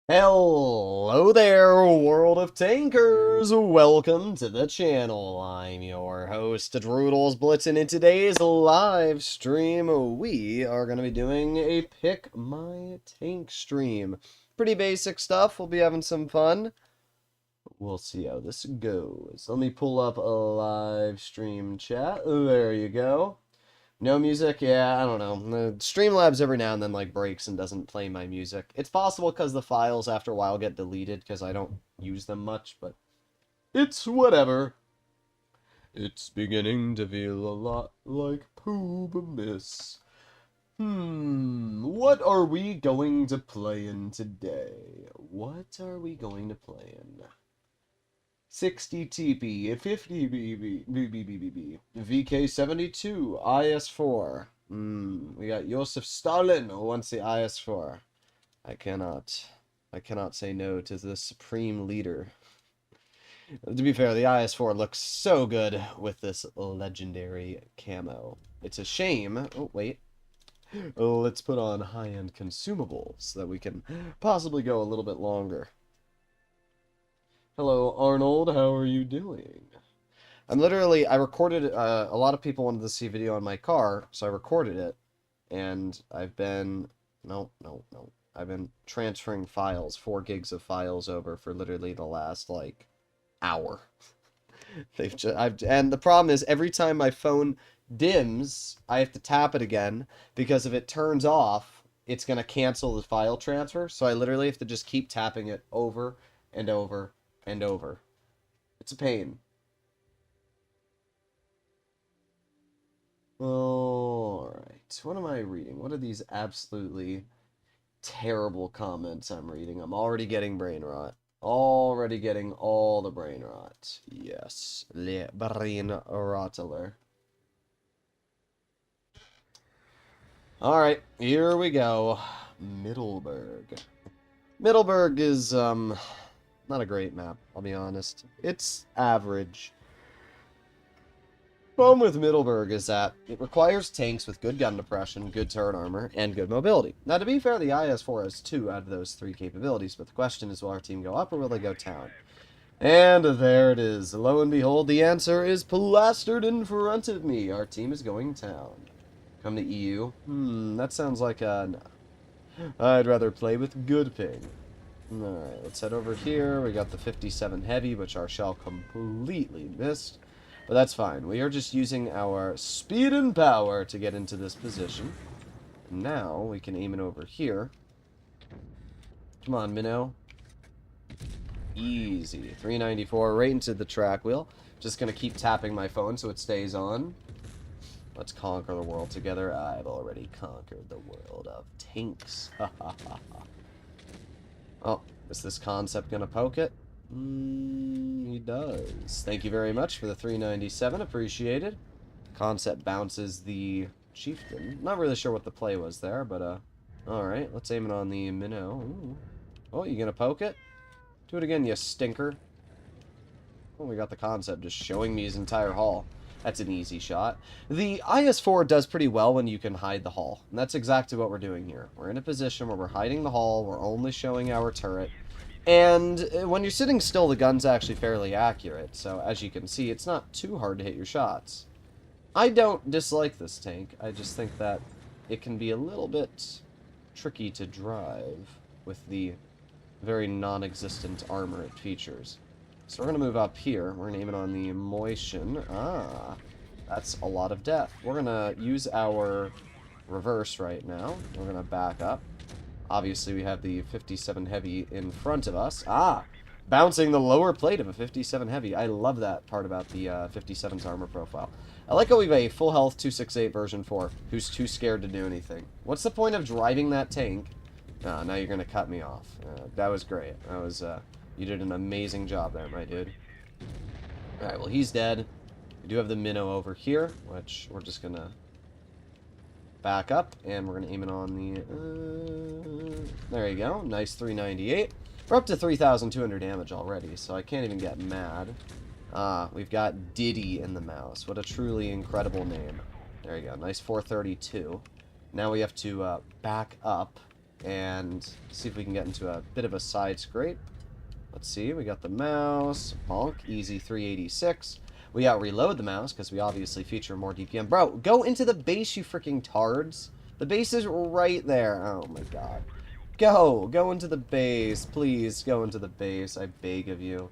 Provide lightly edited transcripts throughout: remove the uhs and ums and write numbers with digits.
Hello there, world of tankers! Welcome to the channel. I'm your host, Droodles Blitz, and in today's live stream, we are going to be doing a Pick My Tank stream. Pretty basic stuff. We'll be having some fun. We'll see how this goes. Let me pull up a live stream chat. There you go. No music? Yeah, I don't know. Streamlabs every now and then like breaks and doesn't play my music. It's possible because the files after a while get deleted because I don't use them much, but it's whatever. It's beginning to feel a lot like Poobamus. What are we going to play in today? What are we going to play in? 60 TP, 50 BB, VK72, IS4. We got Joseph Stalin who wants the IS4. I cannot say no to the supreme leader. To be fair, the IS4 looks so good with this legendary camo. It's a shame. Oh, wait. Let's put on high-end consumables so that we can possibly go a little bit longer. Hello, Arnold. How are you doing? I recorded, a lot of people wanted to see a video on my car, so I recorded it, and I've been, no, I've been transferring files, 4 gigs of files over for literally the last, like, hour. And the problem is, every time my phone dims, I have to tap it again, because if it turns off, it's going to cancel the file transfer, so I literally have to just keep tapping it over and over and over. It's a pain. Alright, what am I reading? What are these absolutely terrible comments I'm reading? I'm already getting brain rot. Already getting all the brain rot. Yes, le brain rottler. Alright, here we go. Middleburg. Middleburg is, not a great map, I'll be honest. It's average. Problem with Middleburg is that it requires tanks with good gun depression, good turret armor, and good mobility. Now, to be fair, the IS-4 has 2 out of those 3 capabilities, but the question is, will our team go up or will they go down? And there it is. Lo and behold, the answer is plastered in front of me. Our team is going down. Come to EU. That sounds like a... No. I'd rather play with good ping. Alright, let's head over here. We got the 57 Heavy, which our shell completely missed. But that's fine. We are just using our speed and power to get into this position. Now, we can aim it over here. Come on, Minnow. Easy. 394 right into the track wheel. Just going to keep tapping my phone so it stays on. Let's conquer the world together. I've already conquered the world of tanks. Oh, is this concept going to poke it? He does. Thank you very much for the 397. Appreciated. Concept bounces the chieftain. Not really sure what the play was there, but, alright. Let's aim it on the minnow. Ooh. Oh, you gonna poke it? Do it again, you stinker. Oh, we got the concept just showing me his entire hull. That's an easy shot. The IS-4 does pretty well when you can hide the hull. And that's exactly what we're doing here. We're in a position where we're hiding the hull. We're only showing our turret. And when you're sitting still, the gun's actually fairly accurate, so as you can see, it's not too hard to hit your shots. I don't dislike this tank, I just think that it can be a little bit tricky to drive with the very non-existent armor it features. So we're going to move up here, we're going to aim it on the motion. Ah, that's a lot of death. We're going to use our reverse right now, we're going to back up. Obviously, we have the 57 Heavy in front of us. Ah! Bouncing the lower plate of a 57 Heavy. I love that part about the 57's armor profile. I like how we have a full health 268 version 4 who's too scared to do anything. What's the point of driving that tank? Oh, now you're going to cut me off. That was great. That was, you did an amazing job there, my dude. Alright, well, he's dead. We do have the minnow over here, which we're just going to back up, and we're going to aim it on the... there you go. Nice 398. We're up to 3,200 damage already, so I can't even get mad. We've got Diddy in the mouse. What a truly incredible name. There you go. Nice 432. Now we have to back up and see if we can get into a bit of a side scrape. Let's see, we got the mouse, bonk, easy 386. We got reload the mouse, because we obviously feature more DPM. Bro, go into the base, you freaking tards. The base is right there. Oh my god. Go into the base. Please, go into the base. I beg of you.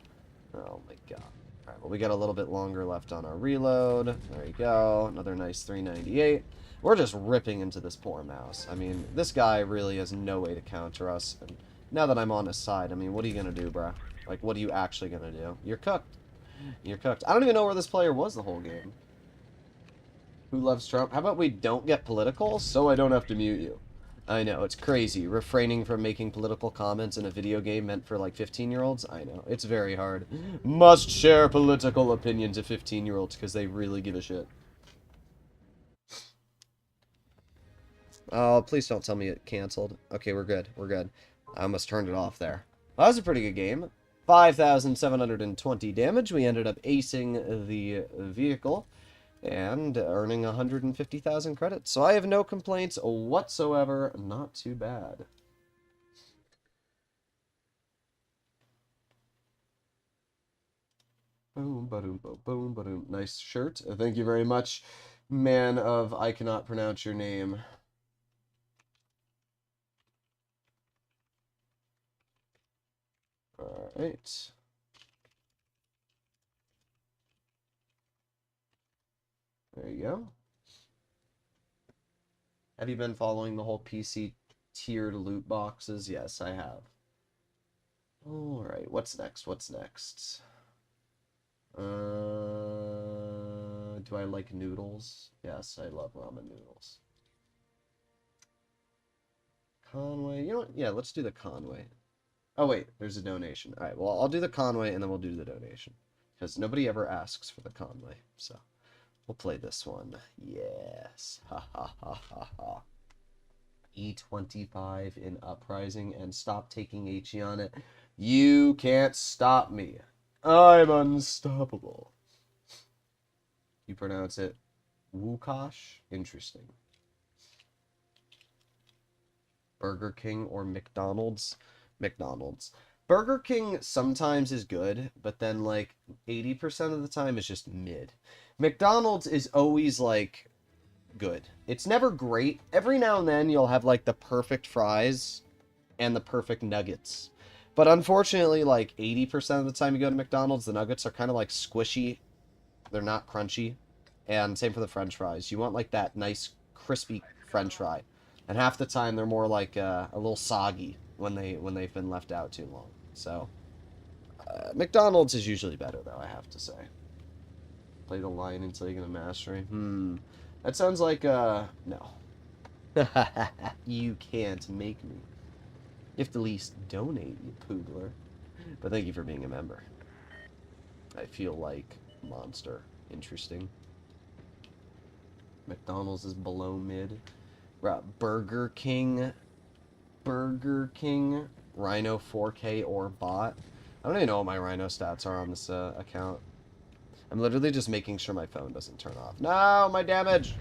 Oh my god. Alright, well, we got a little bit longer left on our reload. There you go. Another nice 398. We're just ripping into this poor mouse. I mean, this guy really has no way to counter us. And now that I'm on his side, I mean, what are you going to do, bro? Like, what are you actually going to do? You're cooked. You're cooked. I don't even know where this player was the whole game. Who loves Trump? How about we don't get political so I don't have to mute you? I know, it's crazy. Refraining from making political comments in a video game meant for, like, 15-year-olds? I know, it's very hard. Must share political opinion to 15-year-olds because they really give a shit. Oh, please don't tell me it canceled. Okay, we're good. We're good. I almost turned it off there. Well, that was a pretty good game. 5,720 damage. We ended up acing the vehicle and earning 150,000 credits. So I have no complaints whatsoever. Not too bad. Boom, ba-doom, boom, ba-doom. Nice shirt. Thank you very much, man of I cannot pronounce your name. Alright. There you go. Have you been following the whole PC tiered loot boxes? Yes, I have. Alright, what's next? What's next? Do I like noodles? Yes, I love ramen noodles. Conway. You know what? Yeah, let's do the Conway. Oh, wait, there's a donation. Alright, well, I'll do the Conway, and then we'll do the donation. Because nobody ever asks for the Conway, so we'll play this one. Yes. Ha ha ha ha ha. E25 in Uprising, and stop taking HE on it. You can't stop me. I'm unstoppable. You pronounce it Wukosh? Interesting. Burger King or McDonald's? McDonald's. Burger King sometimes is good, but then like 80% of the time is just mid. McDonald's is always like good. It's never great. Every now and then you'll have like the perfect fries and the perfect nuggets. But unfortunately, like 80% of the time you go to McDonald's, the nuggets are kind of like squishy. They're not crunchy. And same for the French fries. You want like that nice crispy French fry. And half the time they're more like a little soggy when they've been left out too long. So McDonald's is usually better though, I have to say. Play the line until you get a mastery. That sounds like no. You can't make me. You have to at least donate, you poodler. But thank you for being a member. I feel like monster. Interesting. McDonald's is below mid. Burger King. Burger King. Rhino 4K or bot. I don't even know what my Rhino stats are on this account. I'm literally just making sure my phone doesn't turn off. No, my damage!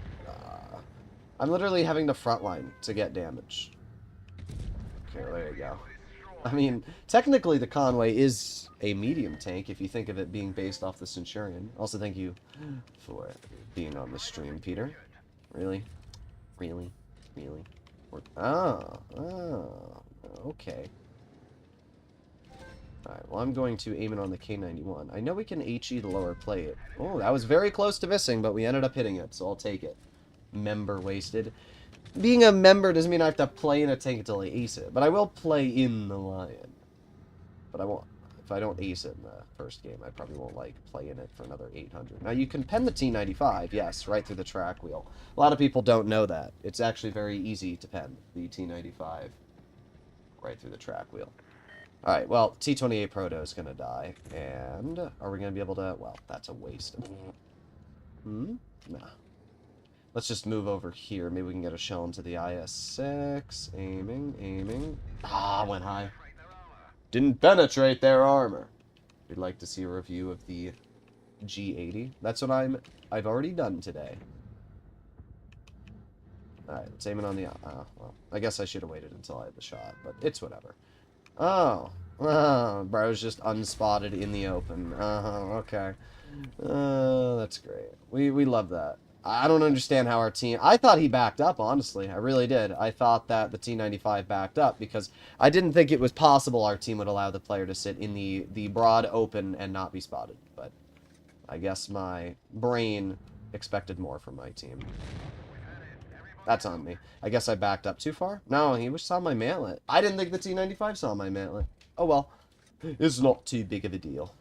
I'm literally having to frontline to get damage. Okay, there you go. I mean, technically the Conway is a medium tank if you think of it being based off the Centurion. Also, thank you for being on the stream, Peter. Really? Really? Really? Okay. Alright, well, I'm going to aim it on the K91. I know we can HE the lower plate. Oh, that was very close to missing, but we ended up hitting it, so I'll take it. Member wasted. Being a member doesn't mean I have to play in a tank until I ace it, but I will play in the Lion. But I won't. If I don't ace it in the first game, I probably won't, like, play in it for another 800. Now, you can pen the T95, yes, right through the track wheel. A lot of people don't know that. It's actually very easy to pen the T95 right through the track wheel. Alright, well, T28 Proto is going to die. And are we going to be able to... Well, that's a waste. Nah. Let's just move over here. Maybe we can get a shell into the IS-6. Aiming, aiming. Ah, went high. Didn't penetrate their armor. We'd like to see a review of the G80. That's what I've already done today. Alright, let's aim it on the... well, I guess I should have waited until I had the shot, but it's whatever. Oh. Oh, bro's just unspotted in the open. Okay. That's great. We love that. I don't understand how our team... I thought he backed up, honestly. I really did. I thought that the T-95 backed up because I didn't think it was possible our team would allow the player to sit in the broad open and not be spotted. But I guess my brain expected more from my team. That's on me. I guess I backed up too far? No, he saw my mantlet. I didn't think the T-95 saw my mantlet. Oh well. It's not too big of a deal.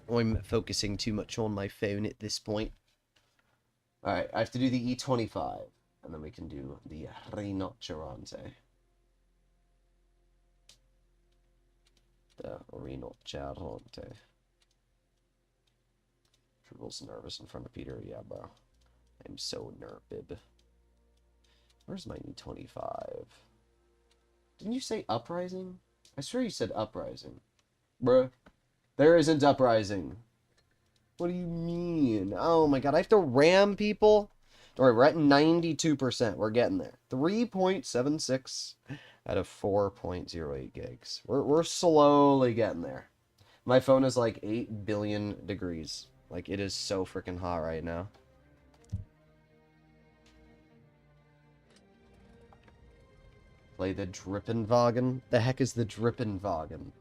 I'm focusing too much on my phone at this point. Alright, I have to do the E25. And then we can do the Rhinocerante. The Rhinocerante. Droodles nervous in front of Peter. Yeah, bro. I'm so nervib. Where's my E25? Didn't you say uprising? I swear you said uprising. Bruh. There isn't uprising. What do you mean? Oh my god, I have to ram people? Alright, we're at 92%. We're getting there. 3.76 out of 4.08 gigs. We're slowly getting there. My phone is like 8 billion degrees. Like, it is so freaking hot right now. Play the Drippenwagen? The heck is the Drippenwagen?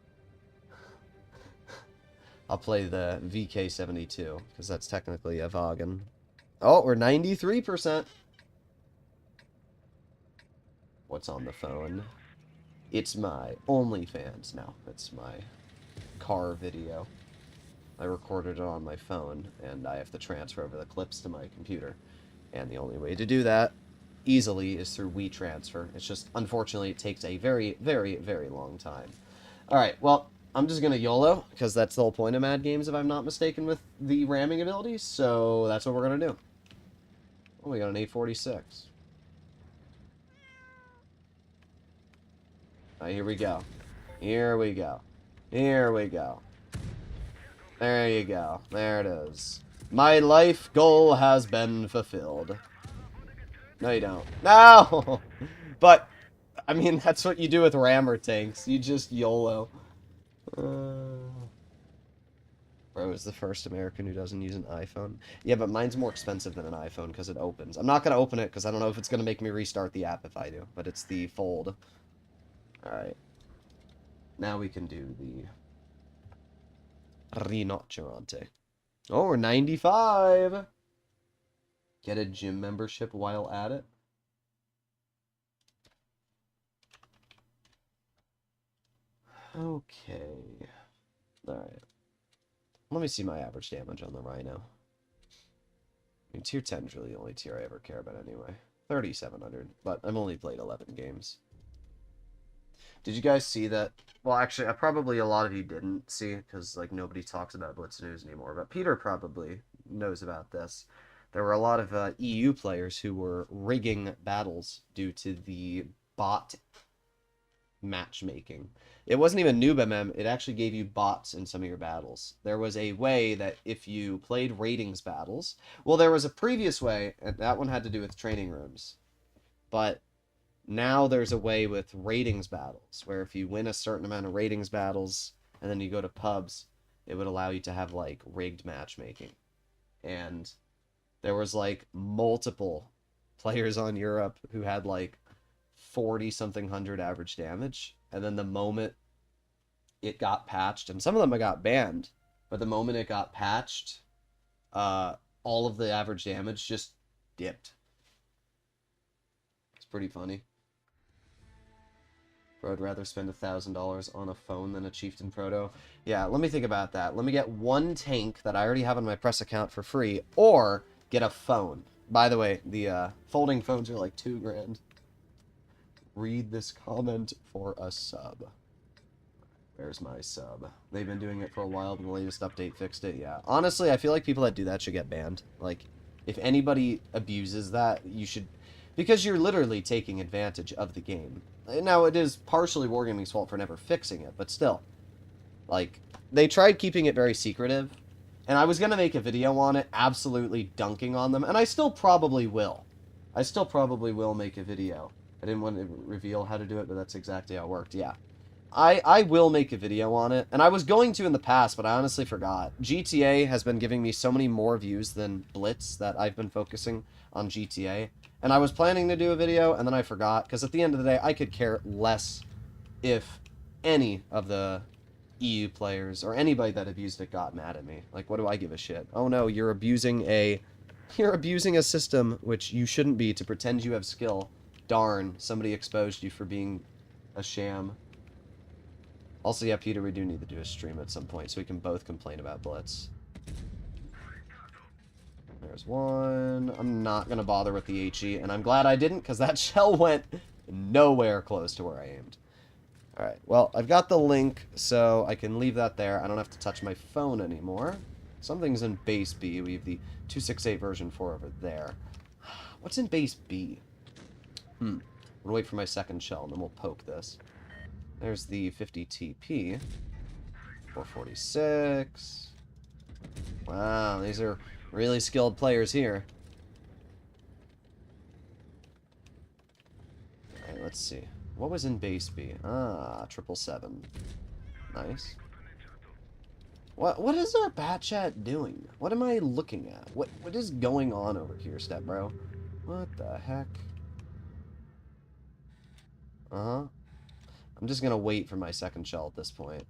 I'll play the VK72, because that's technically a wagon. Oh, we're 93%. What's on the phone? It's my OnlyFans. No, it's my car video. I recorded it on my phone, and I have to transfer over the clips to my computer. And the only way to do that easily is through WeTransfer. It's just, unfortunately, it takes a very, very, very long time. Alright, well, I'm just gonna YOLO, because that's the whole point of Mad Games, if I'm not mistaken, with the ramming abilities, so that's what we're gonna do. Oh, we got an 846. Alright, here we go. Here we go. Here we go. There you go. There it is. My life goal has been fulfilled. No, you don't. No! But, I mean, that's what you do with rammer tanks. You just YOLO. Bro is the first American who doesn't use an iPhone. Yeah, but mine's more expensive than an iPhone because it opens. I'm not going to open it because I don't know if it's going to make me restart the app if I do. But it's the Fold. Alright. Now we can do the Rhinocerante. Oh, we're 95! Get a gym membership while at it. Okay. Alright. Let me see my average damage on the Rhino. I mean, tier 10 is really the only tier I ever care about anyway. 3,700, but I've only played 11 games. Did you guys see that? Well, actually, probably a lot of you didn't see, because, like, nobody talks about Blitz News anymore, but Peter probably knows about this. There were a lot of EU players who were rigging battles due to the bot matchmaking. It wasn't even noob MM, it actually gave you bots in some of your battles. There was a way that if you played ratings battles, well, there was a previous way, and that one had to do with training rooms, but now there's a way with ratings battles, where if you win a certain amount of ratings battles, and then you go to pubs, it would allow you to have, like, rigged matchmaking. And there was, like, multiple players on Europe who had, like, 40-something hundred average damage, and then the moment it got patched, and some of them got banned, but the moment it got patched, all of the average damage just dipped. It's pretty funny. Bro, I'd rather spend $1,000 on a phone than a Chieftain Proto. Yeah, let me think about that. Let me get one tank that I already have on my press account for free, or get a phone. By the way, the folding phones are like $2 grand. Read this comment for a sub. Where's my sub? They've been doing it for a while, but the latest update fixed it. Yeah. Honestly, I feel like people that do that should get banned. Like, if anybody abuses that, you should... Because you're literally taking advantage of the game. Now, it is partially Wargaming's fault for never fixing it, but still. Like, they tried keeping it very secretive, and I was going to make a video on it, absolutely dunking on them, and I still probably will. I still probably will make a video. I didn't want to reveal how to do it, but that's exactly how it worked. Yeah. I will make a video on it, and I was going to in the past, but I honestly forgot. GTA has been giving me so many more views than Blitz that I've been focusing on GTA, and I was planning to do a video, and then I forgot, because at the end of the day, I could care less if any of the EU players or anybody that abused it got mad at me. Like, what do I give a shit? Oh no, you're abusing a system which you shouldn't be to pretend you have skill. Darn, somebody exposed you for being a sham. Also, yeah, Peter, we do need to do a stream at some point so we can both complain about Blitz. There's one. I'm not going to bother with the HE, and I'm glad I didn't, because that shell went nowhere close to where I aimed. Alright, well, I've got the link, so I can leave that there. I don't have to touch my phone anymore. Something's in base B. We have the 268 version 4 over there. What's in base B? I'm going to wait for my second shell, and then we'll poke this. There's the 50 TP. 446. Wow, these are really skilled players here. Alright, let's see. What was in base B? Ah, 777. Nice. What is our bat chat doing? What am I looking at? What is going on over here, step bro? What the heck? Uh-huh. I'm just gonna wait for my second shell at this point.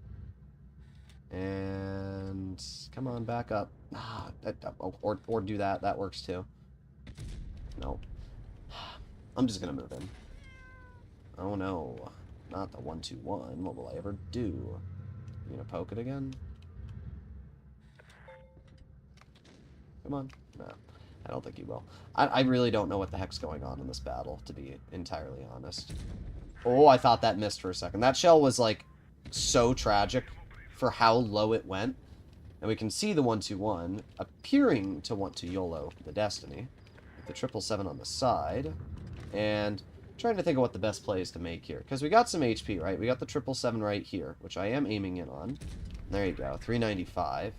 And come on, back up. Ah, or do that. That works too. Nope. I'm just gonna move in. Oh no, not the 1-2-1. What will I ever do? You gonna poke it again? Come on. No, I don't think you will. I really don't know what the heck's going on in this battle, to be entirely honest. Oh, I thought that missed for a second. That shell was, like, so tragic for how low it went. And we can see the 1-2-1 appearing to want to YOLO the Destiny. With the 777 on the side. And trying to think of what the best play is to make here. Because we got some HP, right? We got the 777 right here, which I am aiming in on. There you go, 395.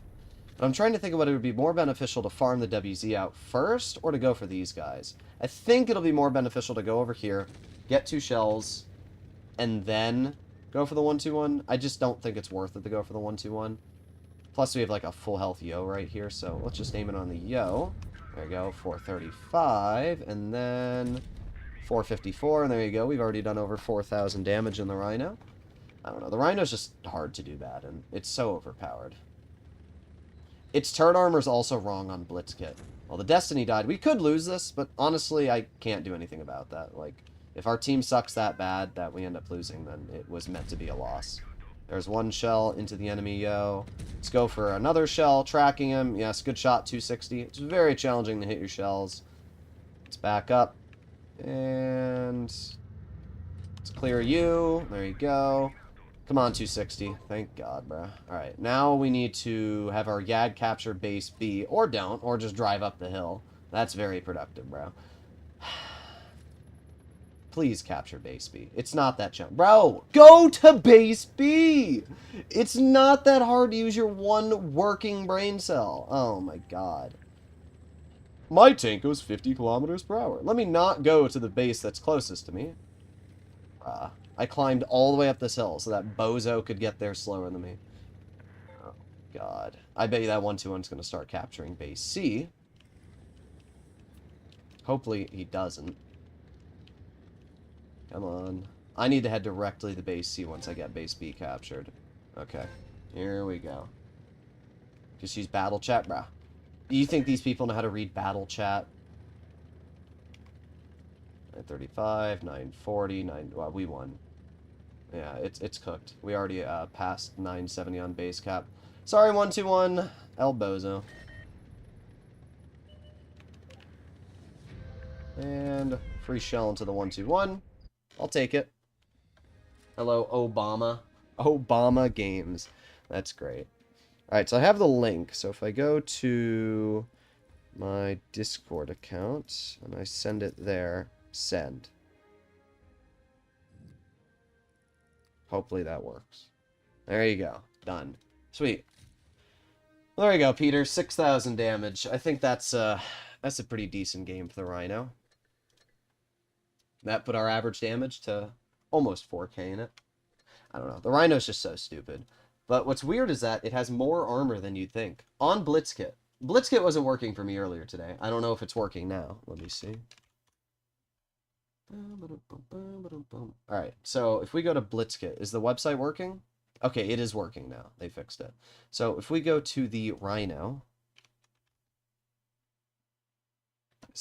But I'm trying to think of whether it would be more beneficial to farm the WZ out first, or to go for these guys. I think it'll be more beneficial to go over here, get 2 shells, and then go for the 1-2-1. I just don't think it's worth it to go for the 1-2-1. Plus, we have like a full health Yo right here, so let's just aim it on the Yo. There we go, 435, and then 454, and there you go. We've already done over 4,000 damage in the Rhino. I don't know, the Rhino's just hard to do bad, and it's so overpowered. Its turret armor's also wrong on Blitzkit. Well, the Destiny died. We could lose this, but honestly, I can't do anything about that. Like, if our team sucks that bad that we end up losing, then it was meant to be a loss. There's one shell into the enemy Yo. Let's go for another shell, tracking him. Yes, good shot, 260. It's very challenging to hit your shells. Let's back up. And let's clear you. There you go. Come on, 260. Thank God, bro. Alright, now we need to have our Yag capture base B. Or don't, or just drive up the hill. That's very productive, bro. Please capture base B. It's not that challenging. Bro, go to base B! It's not that hard to use your one working brain cell. Oh my God. My tank goes 50 kilometers per hour. Let me not go to the base that's closest to me. I climbed all the way up this hill so that Bozo could get there slower than me. Oh, God. I bet you that 1-2-1's going to start capturing base C. Hopefully he doesn't. Come on. I need to head directly to base C once I get base B captured. Okay. Here we go. Just use battle chat, bruh. Do you think these people know how to read battle chat? 935, 940, 9... Well, we won. Yeah, it's cooked. We already passed 970 on base cap. Sorry, 1-2-1. El Bozo. And free shell into the 1-2-1. I'll take it. Hello, Obama. Obama Games. That's great. Alright, so I have the link. So if I go to my Discord account and I send it there, send. Hopefully that works. There you go. Done. Sweet. Well, there you go, Peter. 6,000 damage. I think that's a pretty decent game for the Rhino. That put our average damage to almost 4K in it. I don't know. The Rhino's just so stupid. But what's weird is that it has more armor than you'd think. On Blitzkit. Blitzkit wasn't working for me earlier today. I don't know if it's working now. Let me see. Alright, so if we go to Blitzkit, is the website working? Okay, it is working now. They fixed it. So if we go to the Rhino...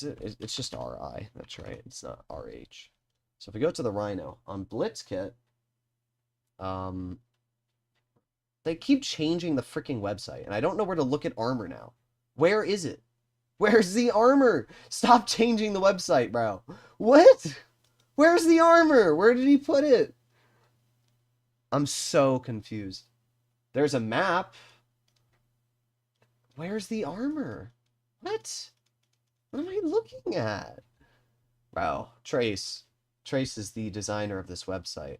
It's just RI. That's right. It's not RH. So if we go to the Rhino, on Blitzkit... they keep changing the freaking website, and I don't know where to look at armor now. Where is it? Where's the armor? Stop changing the website, bro. What? Where's the armor? Where did he put it? I'm so confused. There's a map. Where's the armor? What? What am I looking at? Bro, Trace. Trace is the designer of this website.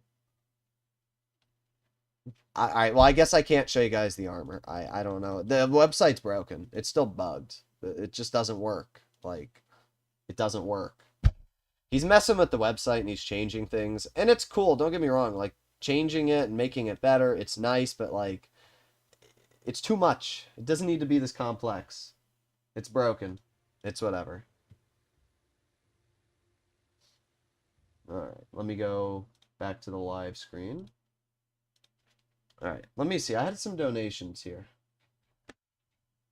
Well, I guess I can't show you guys the armor. I don't know. The website's broken. It's still bugged. It just doesn't work. Like, it doesn't work. He's messing with the website and he's changing things. And it's cool, don't get me wrong. Like, changing it and making it better, it's nice, but, like, it's too much. It doesn't need to be this complex. It's broken. It's whatever. Alright, let me go back to the live screen. Alright, let me see. I had some donations here.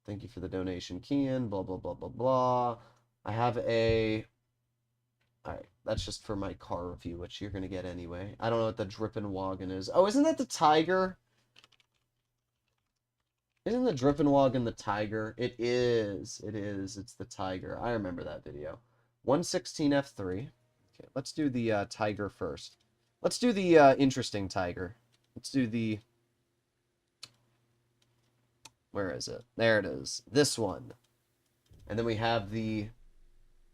Thank you for the donation, Kian. Blah, blah, blah, blah, blah. I have a... Alright, that's just for my car review, which you're going to get anyway. I don't know what the Drippin' Wagon is. Oh, isn't that the Tiger? Isn't the Drippin' Wagon the Tiger? It is. It is. It's the Tiger. I remember that video. 116F3. Okay, let's do the Tiger first. Let's do the interesting Tiger. Let's do the... Where is it? There it is. This one. And then we have the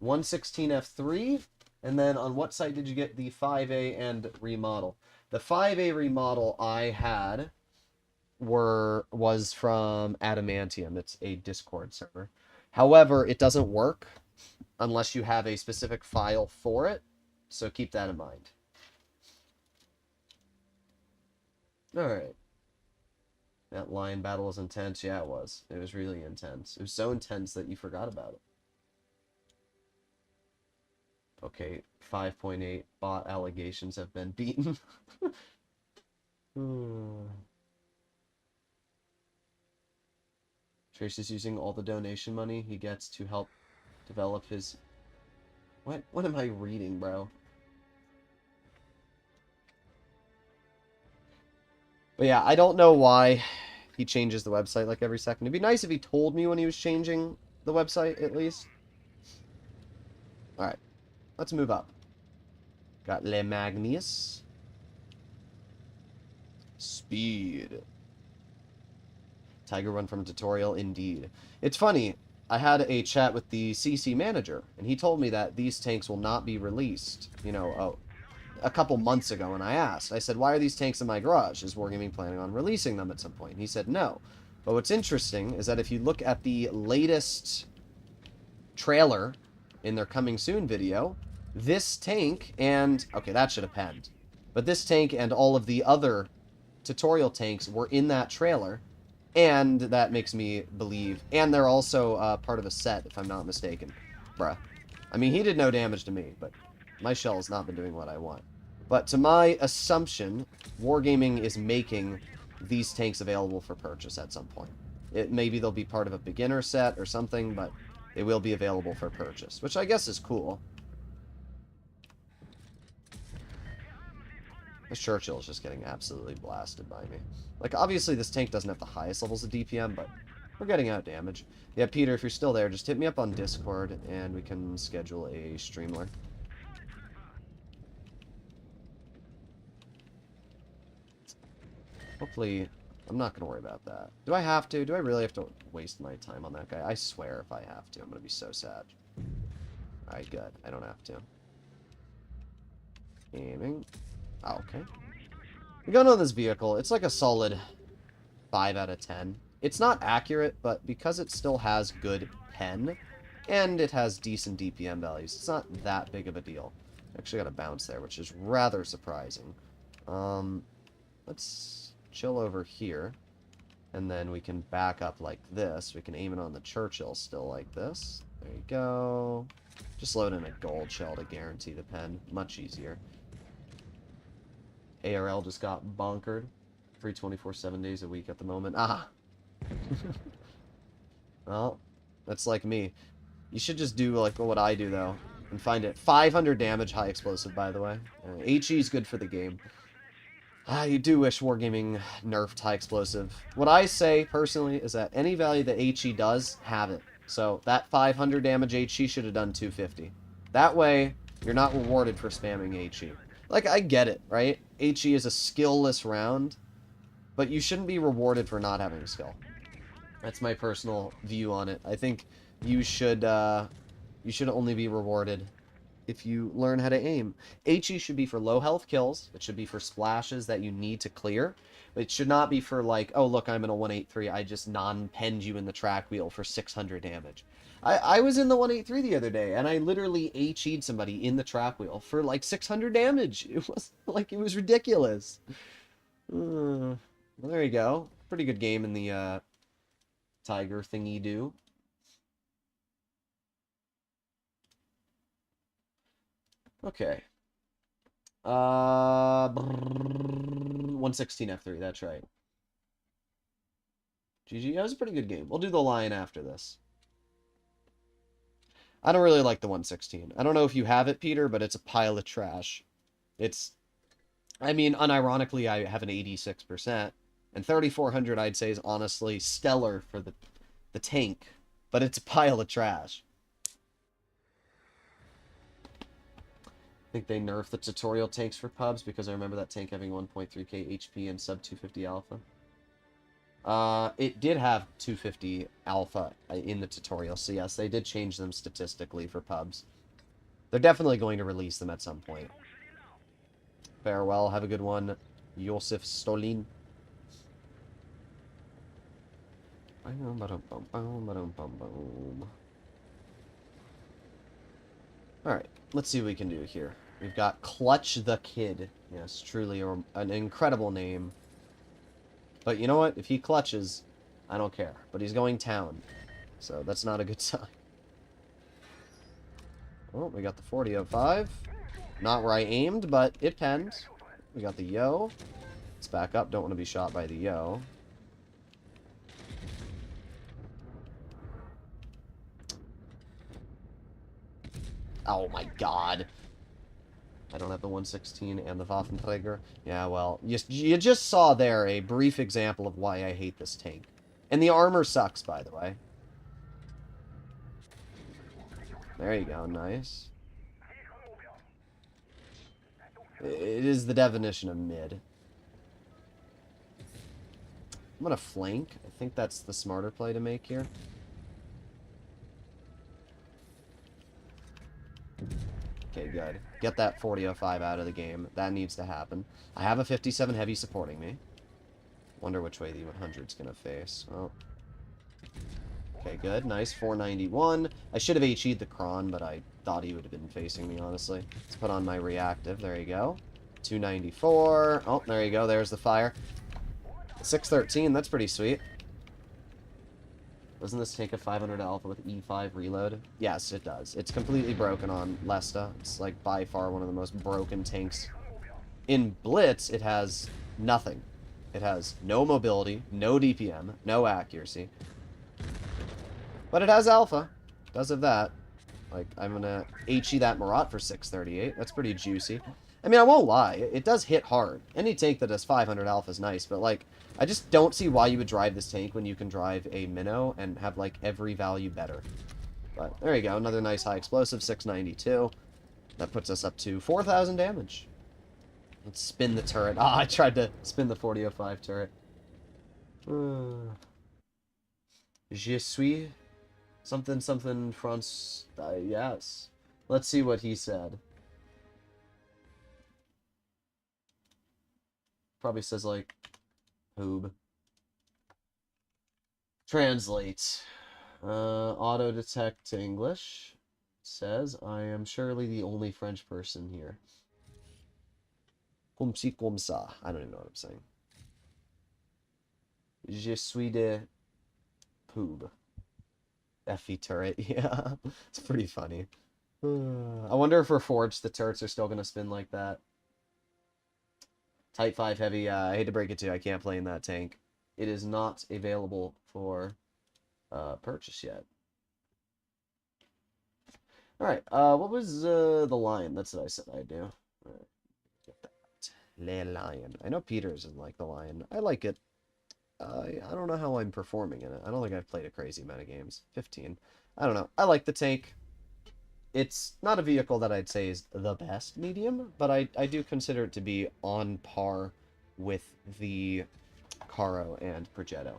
116F3. And then on what site did you get the 5A and remodel? The 5A remodel I had was from Adamantium. It's a Discord server. However, it doesn't work unless you have a specific file for it. So keep that in mind. Alright. That lion battle was intense. Yeah, it was. It was really intense. It was so intense that you forgot about it. Okay, 5.8 bot allegations have been beaten. Trace is using all the donation money he gets to help develop his... What am I reading, bro? But yeah, I don't know why he changes the website like every second. It'd be nice if he told me when he was changing the website, at least. Alright, let's move up. Got Le Magnus. Speed. Tiger run from tutorial, indeed. It's funny, I had a chat with the CC manager, and he told me that these tanks will not be released, you know, a couple months ago, and I asked. I said, why are these tanks in my garage? Is Wargaming planning on releasing them at some point? And he said no. But what's interesting is that if you look at the latest trailer in their coming soon video, this tank and... Okay, that should have penned. But this tank and all of the other tutorial tanks were in that trailer, and that makes me believe... And they're also part of a set, if I'm not mistaken. Bruh. I mean, he did no damage to me, but... My shell has not been doing what I want. But to my assumption, Wargaming is making these tanks available for purchase at some point. Maybe they'll be part of a beginner set or something, but they will be available for purchase, which I guess is cool. This Churchill is just getting absolutely blasted by me. Like, obviously this tank doesn't have the highest levels of DPM, but we're getting out damage. Yeah, Peter, if you're still there, just hit me up on Discord, and we can schedule a streamer. Hopefully, I'm not going to worry about that. Do I have to? Do I really have to waste my time on that guy? I swear if I have to, I'm going to be so sad. Alright, good. I don't have to. Aiming. Oh, okay. The gun on this vehicle, it's like a solid 5 out of 10. It's not accurate, but because it still has good pen, and it has decent DPM values, it's not that big of a deal. Actually got a bounce there, which is rather surprising. Let's chill over here. And then we can back up like this. We can aim it on the Churchill still like this. There you go. Just load in a gold shell to guarantee the pen. Much easier. ARL just got bonkered. Free 24 7 days a week at the moment. Ah! Well, that's like me. You should just do like what I do, though. And find it. 500 damage, high explosive, by the way. HE is good for the game. You do wish Wargaming nerfed high explosive. What I say, personally, is that any value that HE does, have it. So, that 500 damage HE should have done 250. That way, you're not rewarded for spamming HE. Like, I get it, right? HE is a skill-less round, but you shouldn't be rewarded for not having skill. That's my personal view on it. I think you should only be rewarded if you learn how to aim. HE should be for low health kills. It should be for splashes that you need to clear. But it should not be for like, oh look, I'm in a 183. I just non-penned you in the track wheel for 600 damage. I was in the 183 the other day, and I literally HE'd somebody in the track wheel for like 600 damage. It was like, it was ridiculous. Well, there you go. Pretty good game in the Tiger thingy do. Okay. 116 F3, that's right. GG, that was a pretty good game. We'll do the Lion after this. I don't really like the 116. I don't know if you have it, Peter, but it's a pile of trash. It's, I mean, unironically, I have an 86%. And 3400, I'd say, is honestly stellar for the tank. But it's a pile of trash. I think they nerfed the tutorial tanks for pubs because I remember that tank having 1.3k HP and sub 250 alpha. It did have 250 alpha in the tutorial, so yes, they did change them statistically for pubs. They're definitely going to release them at some point. Farewell, have a good one, Josef Stolin. Alright, let's see what we can do here. We've got Clutch the Kid. Yes, truly an incredible name. But you know what? If he clutches, I don't care. But he's going town. So that's not a good sign. Oh, we got the 4005. Not where I aimed, but it penned. We got the Yo. Let's back up. Don't want to be shot by the Yo. Oh my god. I don't have the 116 and the Waffenträger. Yeah, well, you just saw there a brief example of why I hate this tank. And the armor sucks, by the way. There you go, nice. It is the definition of mid. I'm gonna flank. I think that's the smarter play to make here. Okay, good. Get that 4005 out of the game. That needs to happen. I have a 57 heavy supporting me. Wonder which way the 100's gonna face. Well. Okay, good. Nice. 491. I should have HE'd the Kron, but I thought he would have been facing me, honestly. Let's put on my reactive. There you go. 294. Oh, there you go. There's the fire. 613. That's pretty sweet. Doesn't this take a 500 alpha with E5 reload? Yes, it does. It's completely broken on Lesta. It's like by far one of the most broken tanks. In Blitz, it has nothing. It has no mobility, no DPM, no accuracy. But it has alpha. It does have that. Like, I'm gonna HE that Marat for 638. That's pretty juicy. I mean, I won't lie. It does hit hard. Any tank that has 500 alpha is nice, but, like, I just don't see why you would drive this tank when you can drive a Minnow and have, like, every value better. But, there you go. Another nice high explosive, 692. That puts us up to 4,000 damage. Let's spin the turret. Ah, I tried to spin the 4005 turret. Je suis something something France. Yes. Let's see what he said. Probably says, like, Hoob. Translate. Auto detect to English. says I am surely the only French person here. Comme ci, comme ça. I don't even know what I'm saying. Je suis de poob. Effie turret. Yeah, it's pretty funny. I wonder if we're forged, the turrets are still going to spin like that. Type 5 heavy, I hate to break it to you, I can't play in that tank. It is not available for purchase yet. Alright, what was the lion? That's what I said I'd do. Right, get that. Le lion. I know Peter's in like the lion. I like it. I don't know how I'm performing in it. I don't think I've played a crazy amount of games. 15. I don't know. I like the tank. It's not a vehicle that I'd say is the best medium, but I do consider it to be on par with the Caro and Progetto.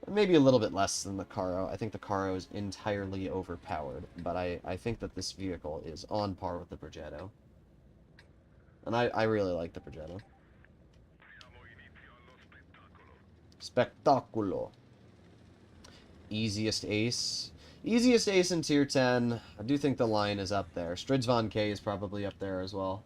Maybe a little bit less than the Caro. I think the Caro is entirely overpowered, but I think that this vehicle is on par with the Progetto. And I really like the Progetto. Spectaculo. Easiest ace. Easiest ace in tier 10. I do think the Lion is up there. Stridsvon K is probably up there as well.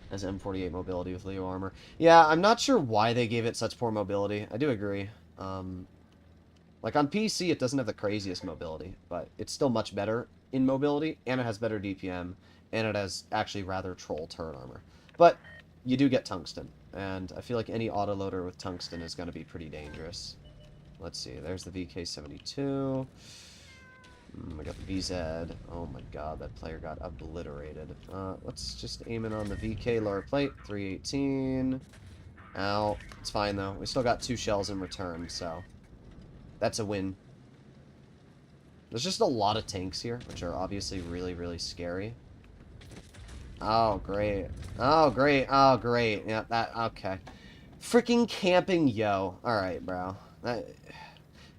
As M48 mobility with Leo armor. Yeah, I'm not sure why they gave it such poor mobility. I do agree. Like on PC, it doesn't have the craziest mobility, but it's still much better in mobility, and it has better DPM, and it has actually rather troll turret armor. But you do get tungsten, and I feel like any autoloader with tungsten is going to be pretty dangerous. Let's see, there's the VK72. I got the VZ. Oh my god, that player got obliterated. Let's just aim it on the VK lower plate. 318. Ow. It's fine, though. We still got 2 shells in return, so that's a win. There's just a lot of tanks here, which are obviously really, really scary. Oh, great. Oh, great. Oh, great. Yeah, that... Okay. Freaking camping, yo. Alright, bro.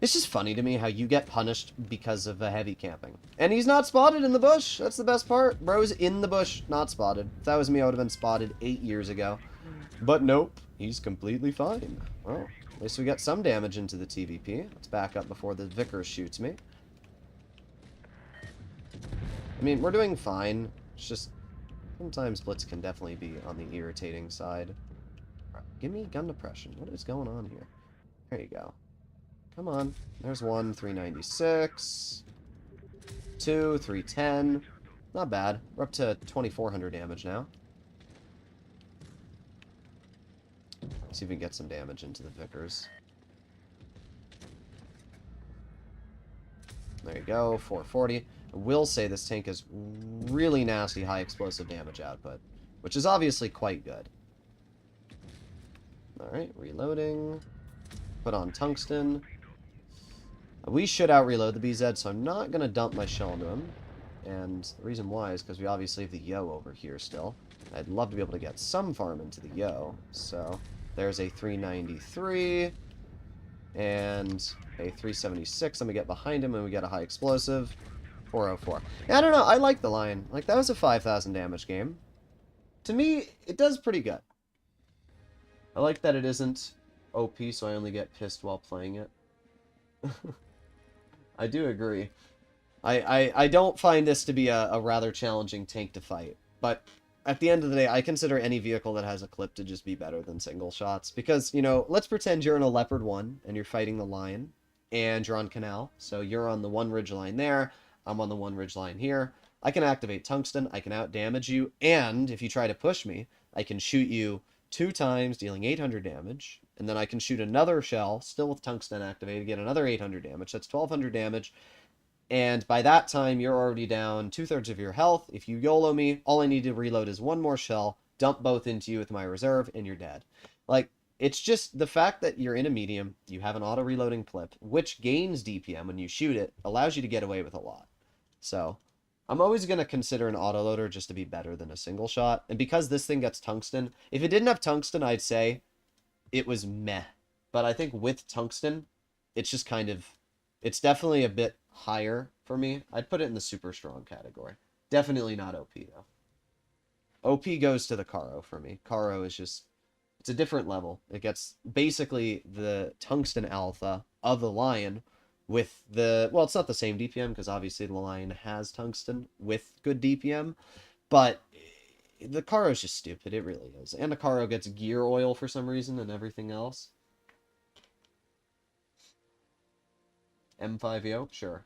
It's just funny to me how you get punished because of a heavy camping. And he's not spotted in the bush. That's the best part. Bro's in the bush, not spotted. If that was me, I would have been spotted 8 years ago. But nope, he's completely fine. Well, at least we got some damage into the TVP. Let's back up before the Vickers shoots me. I mean, we're doing fine. It's just sometimes Blitz can definitely be on the irritating side. Right, give me gun depression. What is going on here? There you go. Come on. There's 1, 396. 2, 310. Not bad. We're up to 2,400 damage now. Let's see if we can get some damage into the Vickers. There you go. 440. I will say this tank is really nasty high explosive damage output, which is obviously quite good. Alright, reloading. Put on tungsten. We should out-reload the BZ, so I'm not going to dump my shell into him. And the reason why is because we obviously have the Yo over here still. I'd love to be able to get some farm into the Yo. So there's a 393 and a 376. I'm going to get behind him and we get a high explosive. 404. Yeah, I don't know. I like the Lion. Like, that was a 5,000 damage game. To me, it does pretty good. I like that it isn't OP, so I only get pissed while playing it. I do agree. I don't find this to be a rather challenging tank to fight, but at the end of the day, I consider any vehicle that has a clip to just be better than single shots, because, you know, let's pretend you're in a Leopard 1, and you're fighting the Lion, and you're on Canal, so you're on the one ridgeline there, I'm on the one ridgeline here. I can activate Tungsten, I can out-damage you, and if you try to push me, I can shoot you 2 times, dealing 800 damage, and then I can shoot another shell, still with Tungsten activated, get another 800 damage. That's 1,200 damage, and by that time, you're already down 2/3 of your health. If you YOLO me, all I need to reload is 1 more shell, dump both into you with my reserve, and you're dead. Like, it's just the fact that you're in a medium, you have an auto-reloading clip, which gains DPM when you shoot it, allows you to get away with a lot. So I'm always going to consider an autoloader just to be better than a single shot. And because this thing gets tungsten, if it didn't have tungsten, I'd say it was meh. But I think with tungsten, it's just kind of, it's definitely a bit higher for me. I'd put it in the super strong category. Definitely not OP, though. OP goes to the Caro for me. Caro is just, it's a different level. It gets basically the tungsten alpha of the Lion with the... Well, it's not the same DPM, because obviously the Lion has tungsten with good DPM, but the Caro's just stupid. It really is. And the Caro gets gear oil for some reason and everything else. M5Yo? Sure.